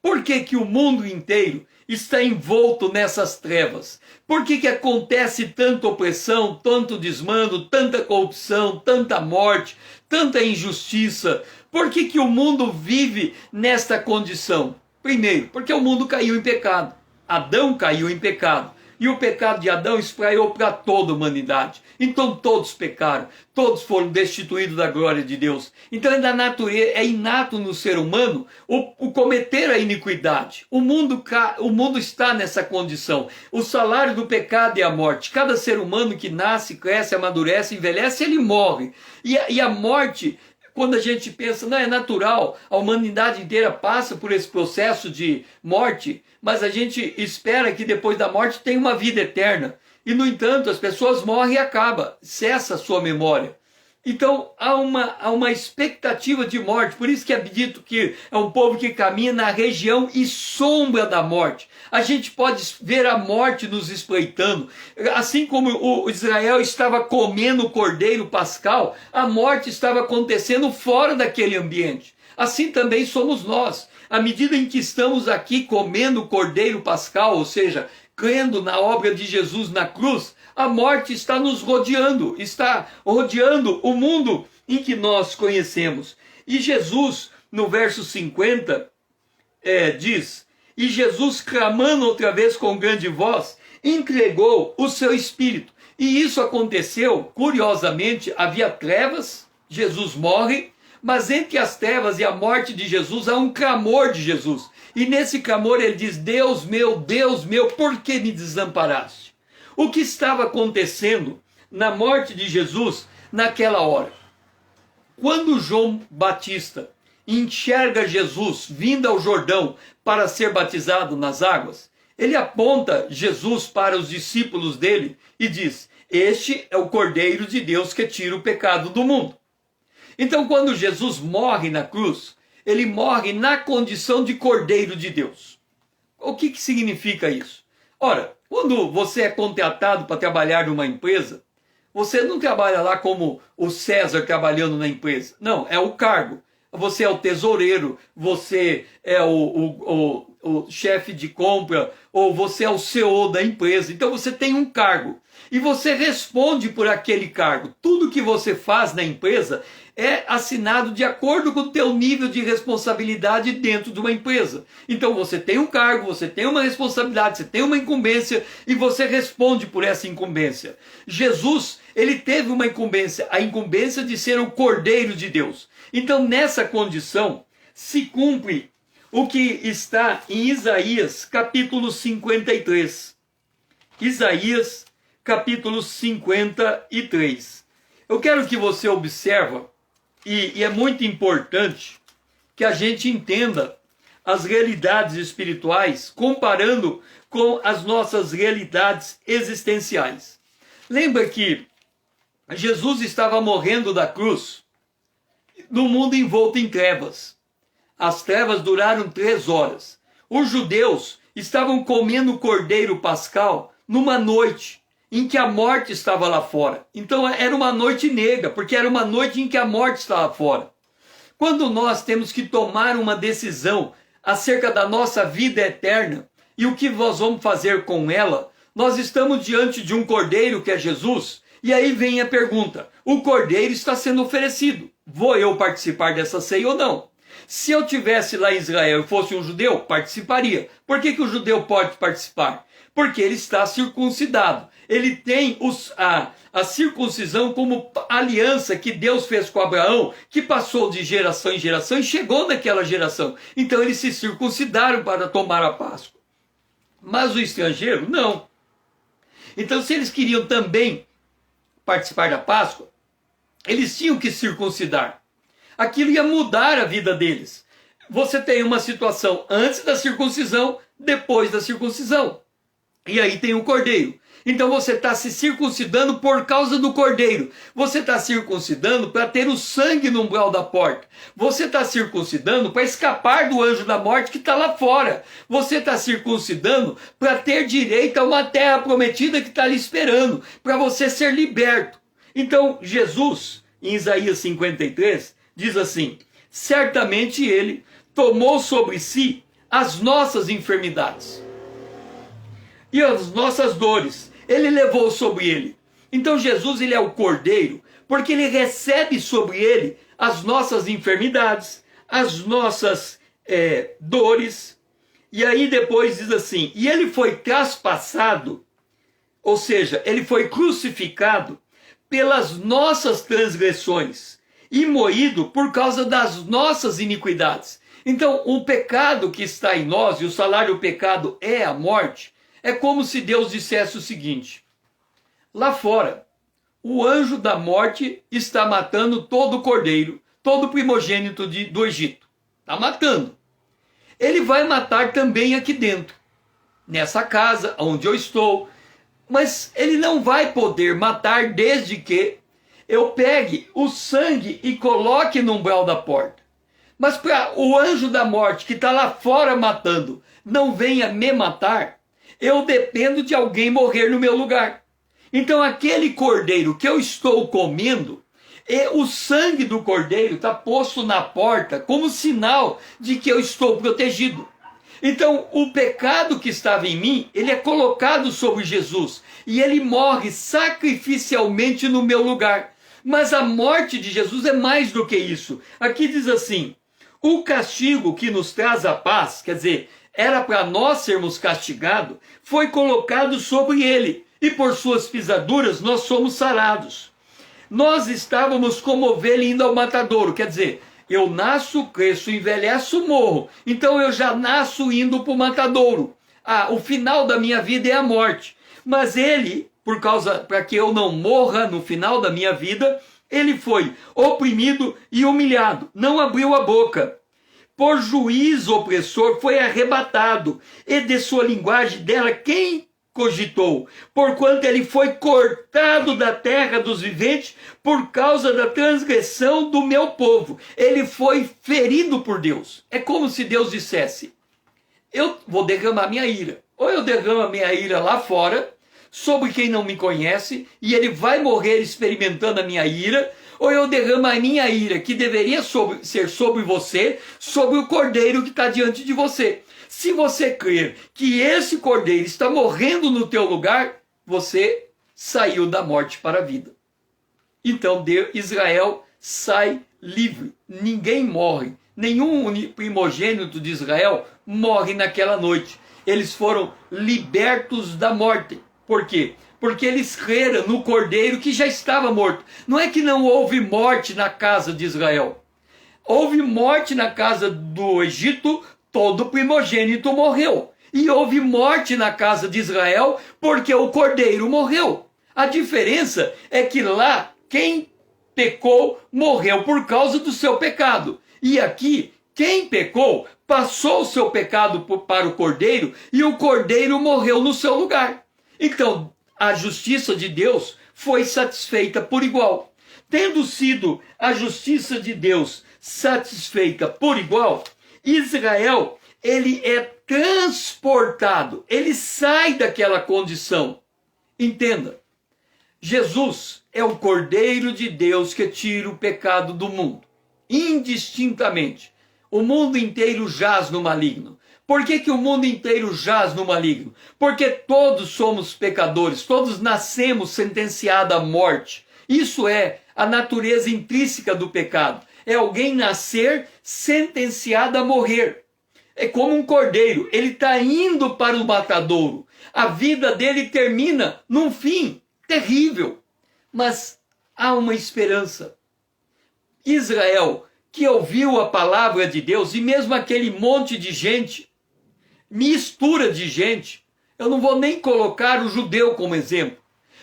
Por que que o mundo inteiro está envolto nessas trevas? Por que que acontece tanta opressão, tanto desmando, tanta corrupção, tanta morte, tanta injustiça? Por que que o mundo vive nesta condição? Primeiro, porque o mundo caiu em pecado. Adão caiu em pecado. E o pecado de Adão espraiou para toda a humanidade. Então todos pecaram, todos foram destituídos da glória de Deus. Então é inato no ser humano o cometer a iniquidade. O mundo está nessa condição. O salário do pecado é a morte. Cada ser humano que nasce, cresce, amadurece, envelhece, ele morre. E a morte quando a gente pensa, não, é natural, a humanidade inteira passa por esse processo de morte, mas a gente espera que depois da morte tenha uma vida eterna. E, no entanto, as pessoas morrem e acaba, cessa a sua memória. Então, há uma expectativa de morte. Por isso que é dito que é um povo que caminha na região e sombra da morte. A gente pode ver a morte nos espreitando. Assim como o Israel estava comendo o cordeiro pascal, a morte estava acontecendo fora daquele ambiente. Assim também somos nós. À medida em que estamos aqui comendo o cordeiro pascal, ou seja, crendo na obra de Jesus na cruz, a morte está nos rodeando, está rodeando o mundo em que nós conhecemos. E Jesus, no verso 50, diz, e Jesus, clamando outra vez com grande voz, entregou o seu espírito. E isso aconteceu, curiosamente, havia trevas, Jesus morre, mas entre as trevas e a morte de Jesus há um clamor de Jesus. E nesse clamor ele diz, Deus meu, por que me desamparaste? O que estava acontecendo na morte de Jesus naquela hora? Quando João Batista enxerga Jesus vindo ao Jordão para ser batizado nas águas, ele aponta Jesus para os discípulos dele e diz, este é o Cordeiro de Deus que tira o pecado do mundo. Então, quando Jesus morre na cruz, ele morre na condição de Cordeiro de Deus. O que significa isso? Ora, quando você é contratado para trabalhar numa empresa, você não trabalha lá como o César trabalhando na empresa. Não, é o cargo. Você é o tesoureiro, você é o chefe de compra, ou você é o CEO da empresa. Então você tem um cargo. E você responde por aquele cargo. Tudo que você faz na empresa é assinado de acordo com o teu nível de responsabilidade dentro de uma empresa. Então você tem um cargo, você tem uma responsabilidade, você tem uma incumbência e você responde por essa incumbência. Jesus, ele teve uma incumbência, a incumbência de ser o Cordeiro de Deus. Então nessa condição se cumpre o que está em Isaías capítulo 53. Isaías capítulo 53. Eu quero que você observe, e é muito importante que a gente entenda as realidades espirituais comparando com as nossas realidades existenciais. Lembra que Jesus estava morrendo da cruz no mundo envolto em trevas. As trevas duraram 3 horas. Os judeus estavam comendo o cordeiro pascal numa noite em que a morte estava lá fora. Então era uma noite negra, porque era uma noite em que a morte estava fora. Quando nós temos que tomar uma decisão acerca da nossa vida eterna e o que nós vamos fazer com ela, nós estamos diante de um cordeiro que é Jesus, e aí vem a pergunta, o cordeiro está sendo oferecido, vou eu participar dessa ceia ou não? Se eu tivesse lá em Israel e fosse um judeu, participaria. Por que o judeu pode participar? Porque ele está circuncidado. Ele tem a circuncisão como aliança que Deus fez com Abraão, que passou de geração em geração e chegou naquela geração. Então eles se circuncidaram para tomar a Páscoa. Mas o estrangeiro, não. Então se eles queriam também participar da Páscoa, eles tinham que circuncidar. Aquilo ia mudar a vida deles. Você tem uma situação antes da circuncisão, depois da circuncisão. E aí tem o cordeiro. Então você está se circuncidando por causa do cordeiro. Você está circuncidando para ter o sangue no umbral da porta. Você está circuncidando para escapar do anjo da morte que está lá fora. Você está circuncidando para ter direito a uma terra prometida que está lhe esperando, para você ser liberto. Então Jesus, em Isaías 53, diz assim, certamente ele tomou sobre si as nossas enfermidades e as nossas dores, ele levou sobre ele. Então Jesus, ele é o cordeiro, porque ele recebe sobre ele as nossas enfermidades, as nossas dores. E aí depois diz assim, e ele foi traspassado, ou seja, ele foi crucificado pelas nossas transgressões e moído por causa das nossas iniquidades. Então o pecado que está em nós, e o salário do pecado é a morte, é como se Deus dissesse o seguinte, lá fora, o anjo da morte está matando todo cordeiro, todo primogênito do Egito. Está matando. Ele vai matar também aqui dentro, nessa casa onde eu estou. Mas ele não vai poder matar desde que eu pegue o sangue e coloque no umbral da porta. Mas para o anjo da morte que está lá fora matando não venha me matar, eu dependo de alguém morrer no meu lugar. Então aquele cordeiro que eu estou comendo, o sangue do cordeiro está posto na porta como sinal de que eu estou protegido. Então o pecado que estava em mim, ele é colocado sobre Jesus e ele morre sacrificialmente no meu lugar. Mas a morte de Jesus é mais do que isso. Aqui diz assim: o castigo que nos traz a paz, quer dizer, era para nós sermos castigados, foi colocado sobre ele, e por suas pisaduras nós somos sarados. Nós estávamos como ovelha indo ao matadouro, quer dizer, eu nasço, cresço, envelheço, morro. Então eu já nasço indo para o matadouro. O final da minha vida é a morte. Mas ele, para que eu não morra no final da minha vida, ele foi oprimido e humilhado, não abriu a boca. Por juízo opressor foi arrebatado, e de sua linguagem dela quem cogitou? Porquanto ele foi cortado da terra dos viventes por causa da transgressão do meu povo. Ele foi ferido por Deus. É como se Deus dissesse: eu vou derramar minha ira. Ou eu derramo a minha ira lá fora, sobre quem não me conhece, e ele vai morrer experimentando a minha ira, ou eu derramo a minha ira, que deveria ser sobre você, sobre o cordeiro que está diante de você. Se você crer que esse cordeiro está morrendo no teu lugar, você saiu da morte para a vida. Então Israel sai livre, ninguém morre, nenhum primogênito de Israel morre naquela noite. Eles foram libertos da morte. Por quê? Porque eles creram no cordeiro que já estava morto. Não é que não houve morte na casa de Israel. Houve morte na casa do Egito, todo primogênito morreu. E houve morte na casa de Israel porque o cordeiro morreu. A diferença é que lá, quem pecou morreu por causa do seu pecado. E aqui, quem pecou passou o seu pecado para o cordeiro e o cordeiro morreu no seu lugar. Então, a justiça de Deus foi satisfeita por igual. Tendo sido a justiça de Deus satisfeita por igual, Israel, ele é transportado, ele sai daquela condição. Entenda, Jesus é o Cordeiro de Deus que tira o pecado do mundo, indistintamente. O mundo inteiro jaz no maligno. Por que o mundo inteiro jaz no maligno? Porque todos somos pecadores, todos nascemos sentenciados à morte. Isso é a natureza intrínseca do pecado. É alguém nascer sentenciado a morrer. É como um cordeiro, ele está indo para o matadouro. A vida dele termina num fim terrível. Mas há uma esperança. Israel, que ouviu a palavra de Deus, e mesmo aquele monte de gente, mistura de gente, eu não vou nem colocar o judeu como exemplo,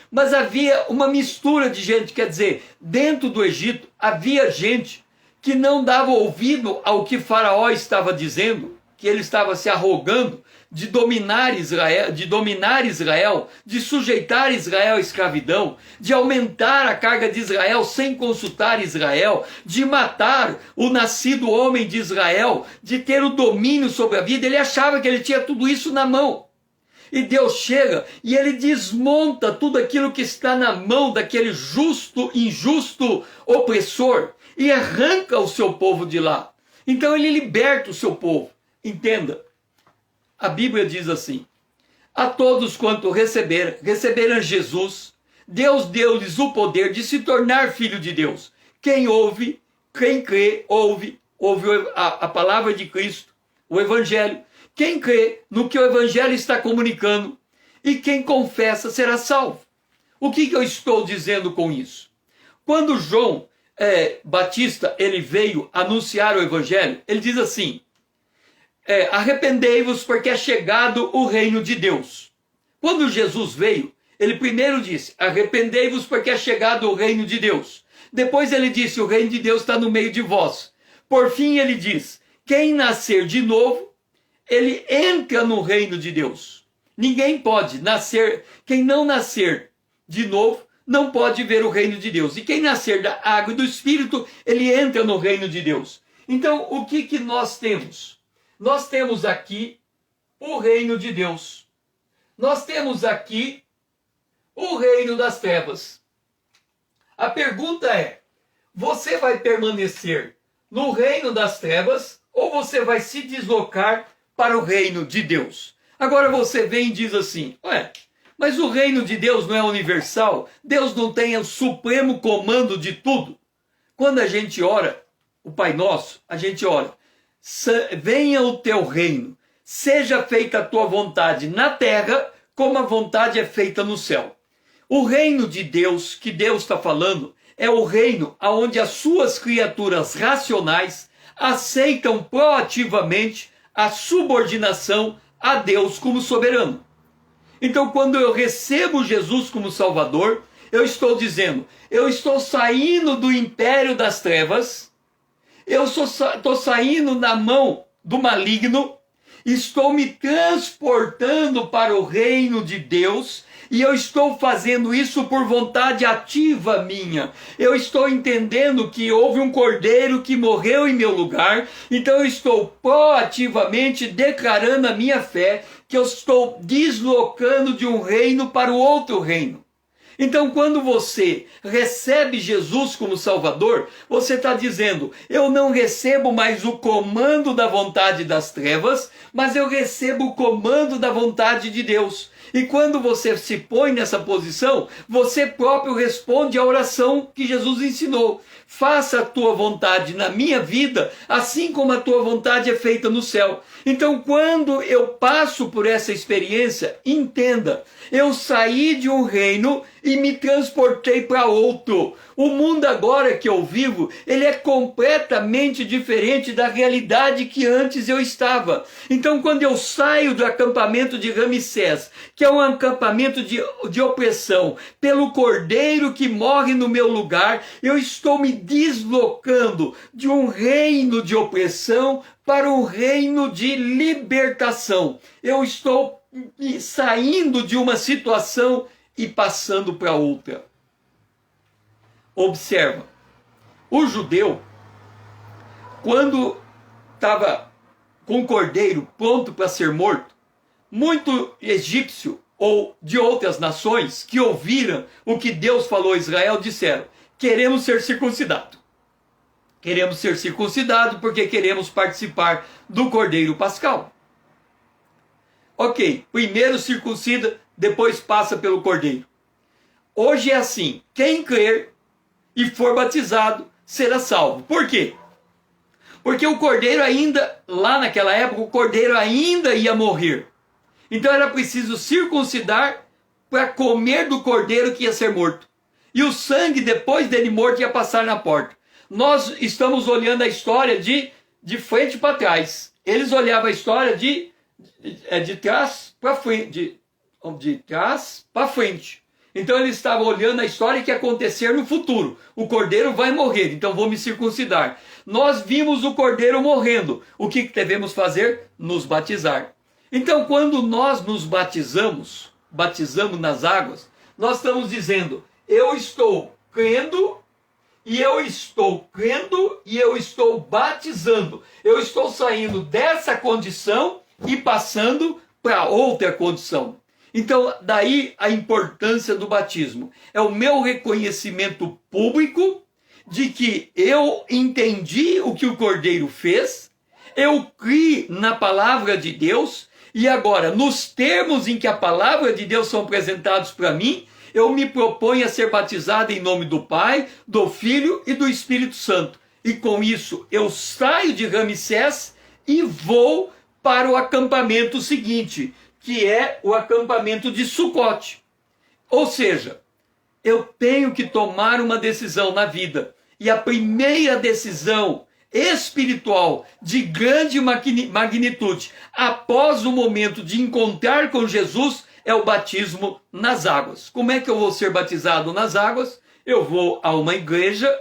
mas havia uma mistura de gente, quer dizer, dentro do Egito havia gente que não dava ouvido ao que Faraó estava dizendo, que ele estava se arrogando de dominar Israel, de sujeitar Israel à escravidão, de aumentar a carga de Israel sem consultar Israel, de matar o nascido homem de Israel, de ter o domínio sobre a vida. Ele achava que ele tinha tudo isso na mão. E Deus chega e ele desmonta tudo aquilo que está na mão daquele injusto opressor e arranca o seu povo de lá. Então ele liberta o seu povo. Entenda, a Bíblia diz assim: a todos quanto receberam Jesus, Deus deu-lhes o poder de se tornar filho de Deus. Quem ouve, quem crê, ouve a palavra de Cristo, o Evangelho. Quem crê no que o Evangelho está comunicando e quem confessa será salvo. O que eu estou dizendo com isso? Quando João Batista ele veio anunciar o Evangelho, ele diz assim: arrependei-vos porque é chegado o reino de Deus. Quando Jesus veio, ele primeiro disse: arrependei-vos porque é chegado o reino de Deus. Depois ele disse, o reino de Deus está no meio de vós. Por fim ele diz, quem nascer de novo, ele entra no reino de Deus. Ninguém pode nascer, quem não nascer de novo, não pode ver o reino de Deus. E quem nascer da água e do Espírito, ele entra no reino de Deus. Então, o que nós temos? Nós temos aqui o reino de Deus. Nós temos aqui o reino das trevas. A pergunta é, você vai permanecer no reino das trevas ou você vai se deslocar para o reino de Deus? Agora você vem e diz assim, ué, mas o reino de Deus não é universal? Deus não tem o supremo comando de tudo? Quando a gente ora, o Pai Nosso, a gente ora, venha o teu reino, seja feita a tua vontade na terra, como a vontade é feita no céu. O reino de Deus, que Deus está falando, é o reino onde as suas criaturas racionais aceitam proativamente a subordinação a Deus como soberano. Então, quando eu recebo Jesus como Salvador, eu estou dizendo, eu estou saindo do império das trevas, eu estou saindo da mão do maligno, estou me transportando para o reino de Deus, e eu estou fazendo isso por vontade ativa minha. Eu estou entendendo que houve um cordeiro que morreu em meu lugar, então eu estou proativamente declarando a minha fé, que eu estou deslocando de um reino para o outro reino. Então, quando você recebe Jesus como Salvador, você está dizendo, eu não recebo mais o comando da vontade das trevas, mas eu recebo o comando da vontade de Deus. E quando você se põe nessa posição, você próprio responde à oração que Jesus ensinou. Faça a tua vontade na minha vida, assim como a tua vontade é feita no céu. Então, quando eu passo por essa experiência, entenda, eu saí de um reino e me transportei para outro. O mundo agora que eu vivo, ele é completamente diferente da realidade que antes eu estava. Então, quando eu saio do acampamento de Ramsés, que é um acampamento de opressão, pelo cordeiro que morre no meu lugar, eu estou me deslocando de um reino de opressão para um reino de libertação. Eu estou saindo de uma situação e passando para outra. Observa, o judeu, quando estava com o cordeiro pronto para ser morto, muito egípcio ou de outras nações que ouviram o que Deus falou a Israel disseram, queremos ser circuncidados. Queremos ser circuncidados porque queremos participar do cordeiro pascal. Ok, primeiro circuncida, depois passa pelo cordeiro. Hoje é assim, quem crer e for batizado será salvo. Por quê? Porque o cordeiro ainda, lá naquela época, o cordeiro ainda ia morrer. Então era preciso circuncidar para comer do cordeiro que ia ser morto. E o sangue, depois dele morto, ia passar na porta. Nós estamos olhando a história de frente para trás. Eles olhavam a história de trás para frente. De trás para frente. Então eles estavam olhando a história que ia acontecer no futuro. O cordeiro vai morrer, então vou me circuncidar. Nós vimos o cordeiro morrendo. O que devemos fazer? Nos batizar. Então quando nós nos batizamos nas águas, nós estamos dizendo, eu estou crendo, e eu estou batizando. Eu estou saindo dessa condição e passando para outra condição. Então, daí a importância do batismo. É o meu reconhecimento público de que eu entendi o que o Cordeiro fez, eu criei na palavra de Deus, e agora, nos termos em que a palavra de Deus são apresentados para mim, eu me proponho a ser batizado em nome do Pai, do Filho e do Espírito Santo. E com isso, eu saio de Ramsés e vou para o acampamento seguinte, que é o acampamento de Sucote. Ou seja, eu tenho que tomar uma decisão na vida. E a primeira decisão espiritual de grande magnitude, após o momento de encontrar com Jesus, é o batismo nas águas. Como é que eu vou ser batizado nas águas? eu vou a uma igreja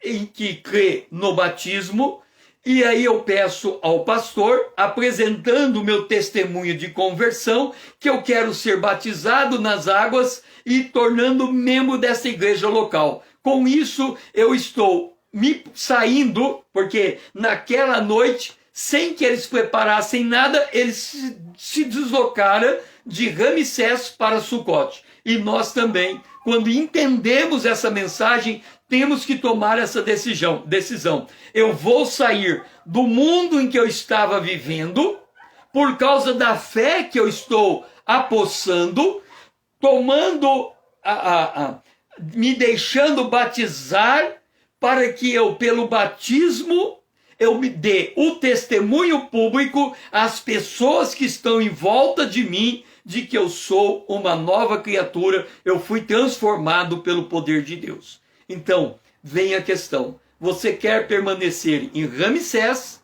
em que crê no batismo, e aí eu peço ao pastor, apresentando o meu testemunho de conversão, que eu quero ser batizado nas águas e tornando membro dessa igreja local. Com isso, eu estou me saindo, porque naquela noite, sem que eles preparassem nada, eles se deslocaram de Ramsés para Sucote. E nós também, quando entendemos essa mensagem, temos que tomar essa decisão. Eu vou sair do mundo em que eu estava vivendo, por causa da fé que eu estou apossando, tomando, me deixando batizar, para que eu, pelo batismo, eu me dê o testemunho público às pessoas que estão em volta de mim, de que eu sou uma nova criatura, eu fui transformado pelo poder de Deus. Então, vem a questão. Você quer permanecer em Ramsés,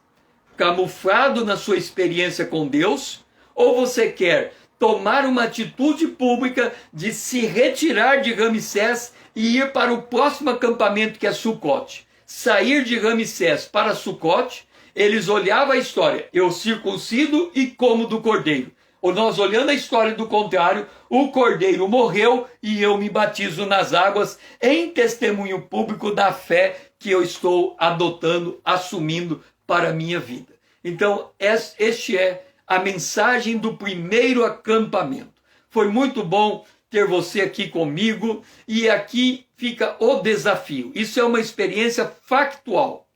camuflado na sua experiência com Deus, ou você quer tomar uma atitude pública de se retirar de Ramsés e ir para o próximo acampamento, que é Sucote? Sair de Ramsés para Sucote, eles olhavam a história, eu circuncido e como do cordeiro. Ou nós olhando a história do contrário, o cordeiro morreu e eu me batizo nas águas em testemunho público da fé que eu estou adotando, assumindo para a minha vida. Então, este é a mensagem do primeiro acampamento. Foi muito bom ter você aqui comigo, e aqui fica o desafio. Isso é uma experiência factual.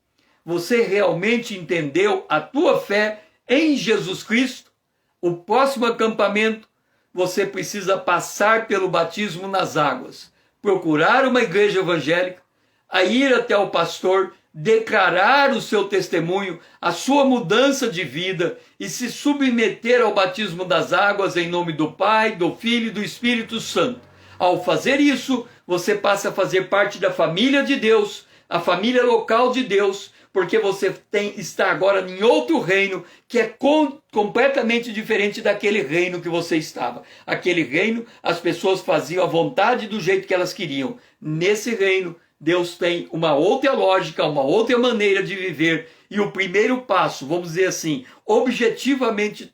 Você realmente entendeu a tua fé em Jesus Cristo? O próximo acampamento, você precisa passar pelo batismo nas águas, procurar uma igreja evangélica, a ir até o pastor, declarar o seu testemunho, a sua mudança de vida e se submeter ao batismo das águas em nome do Pai, do Filho e do Espírito Santo. Ao fazer isso, você passa a fazer parte da família de Deus, a família local de Deus, porque você está agora em outro reino que é completamente diferente daquele reino que você estava. Aquele reino, as pessoas faziam a vontade do jeito que elas queriam. Nesse reino, Deus tem uma outra lógica, uma outra maneira de viver. E o primeiro passo, vamos dizer assim, objetivamente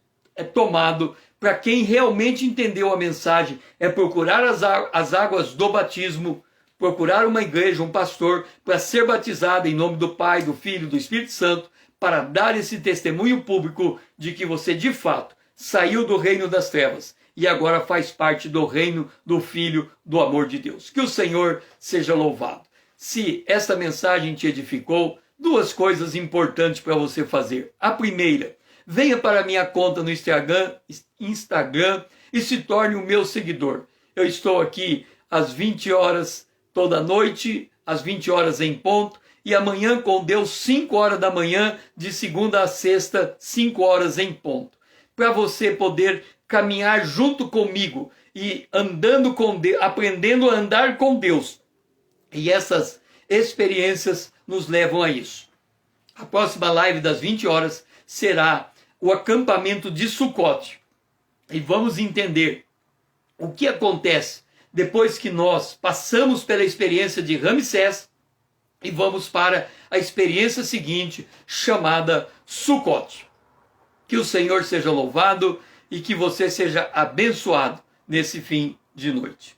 tomado para quem realmente entendeu a mensagem, é procurar as águas do batismo, procurar uma igreja, um pastor, para ser batizado em nome do Pai, do Filho e do Espírito Santo, para dar esse testemunho público de que você, de fato, saiu do reino das trevas e agora faz parte do reino do Filho do amor de Deus. Que o Senhor seja louvado. Se esta mensagem te edificou, duas coisas importantes para você fazer. A primeira, venha para a minha conta no Instagram e se torne o meu seguidor. Eu estou aqui às 20 horas toda noite, às 20 horas em ponto, e amanhã com Deus, 5 horas da manhã, de segunda a sexta, 5 horas em ponto. Para você poder caminhar junto comigo e andando com Deus, aprendendo a andar com Deus. E essas experiências nos levam a isso. A próxima live das 20 horas será o acampamento de Sucote. E vamos entender o que acontece depois que nós passamos pela experiência de Ramsés e vamos para a experiência seguinte, chamada Sucote. Que o Senhor seja louvado e que você seja abençoado nesse fim de noite.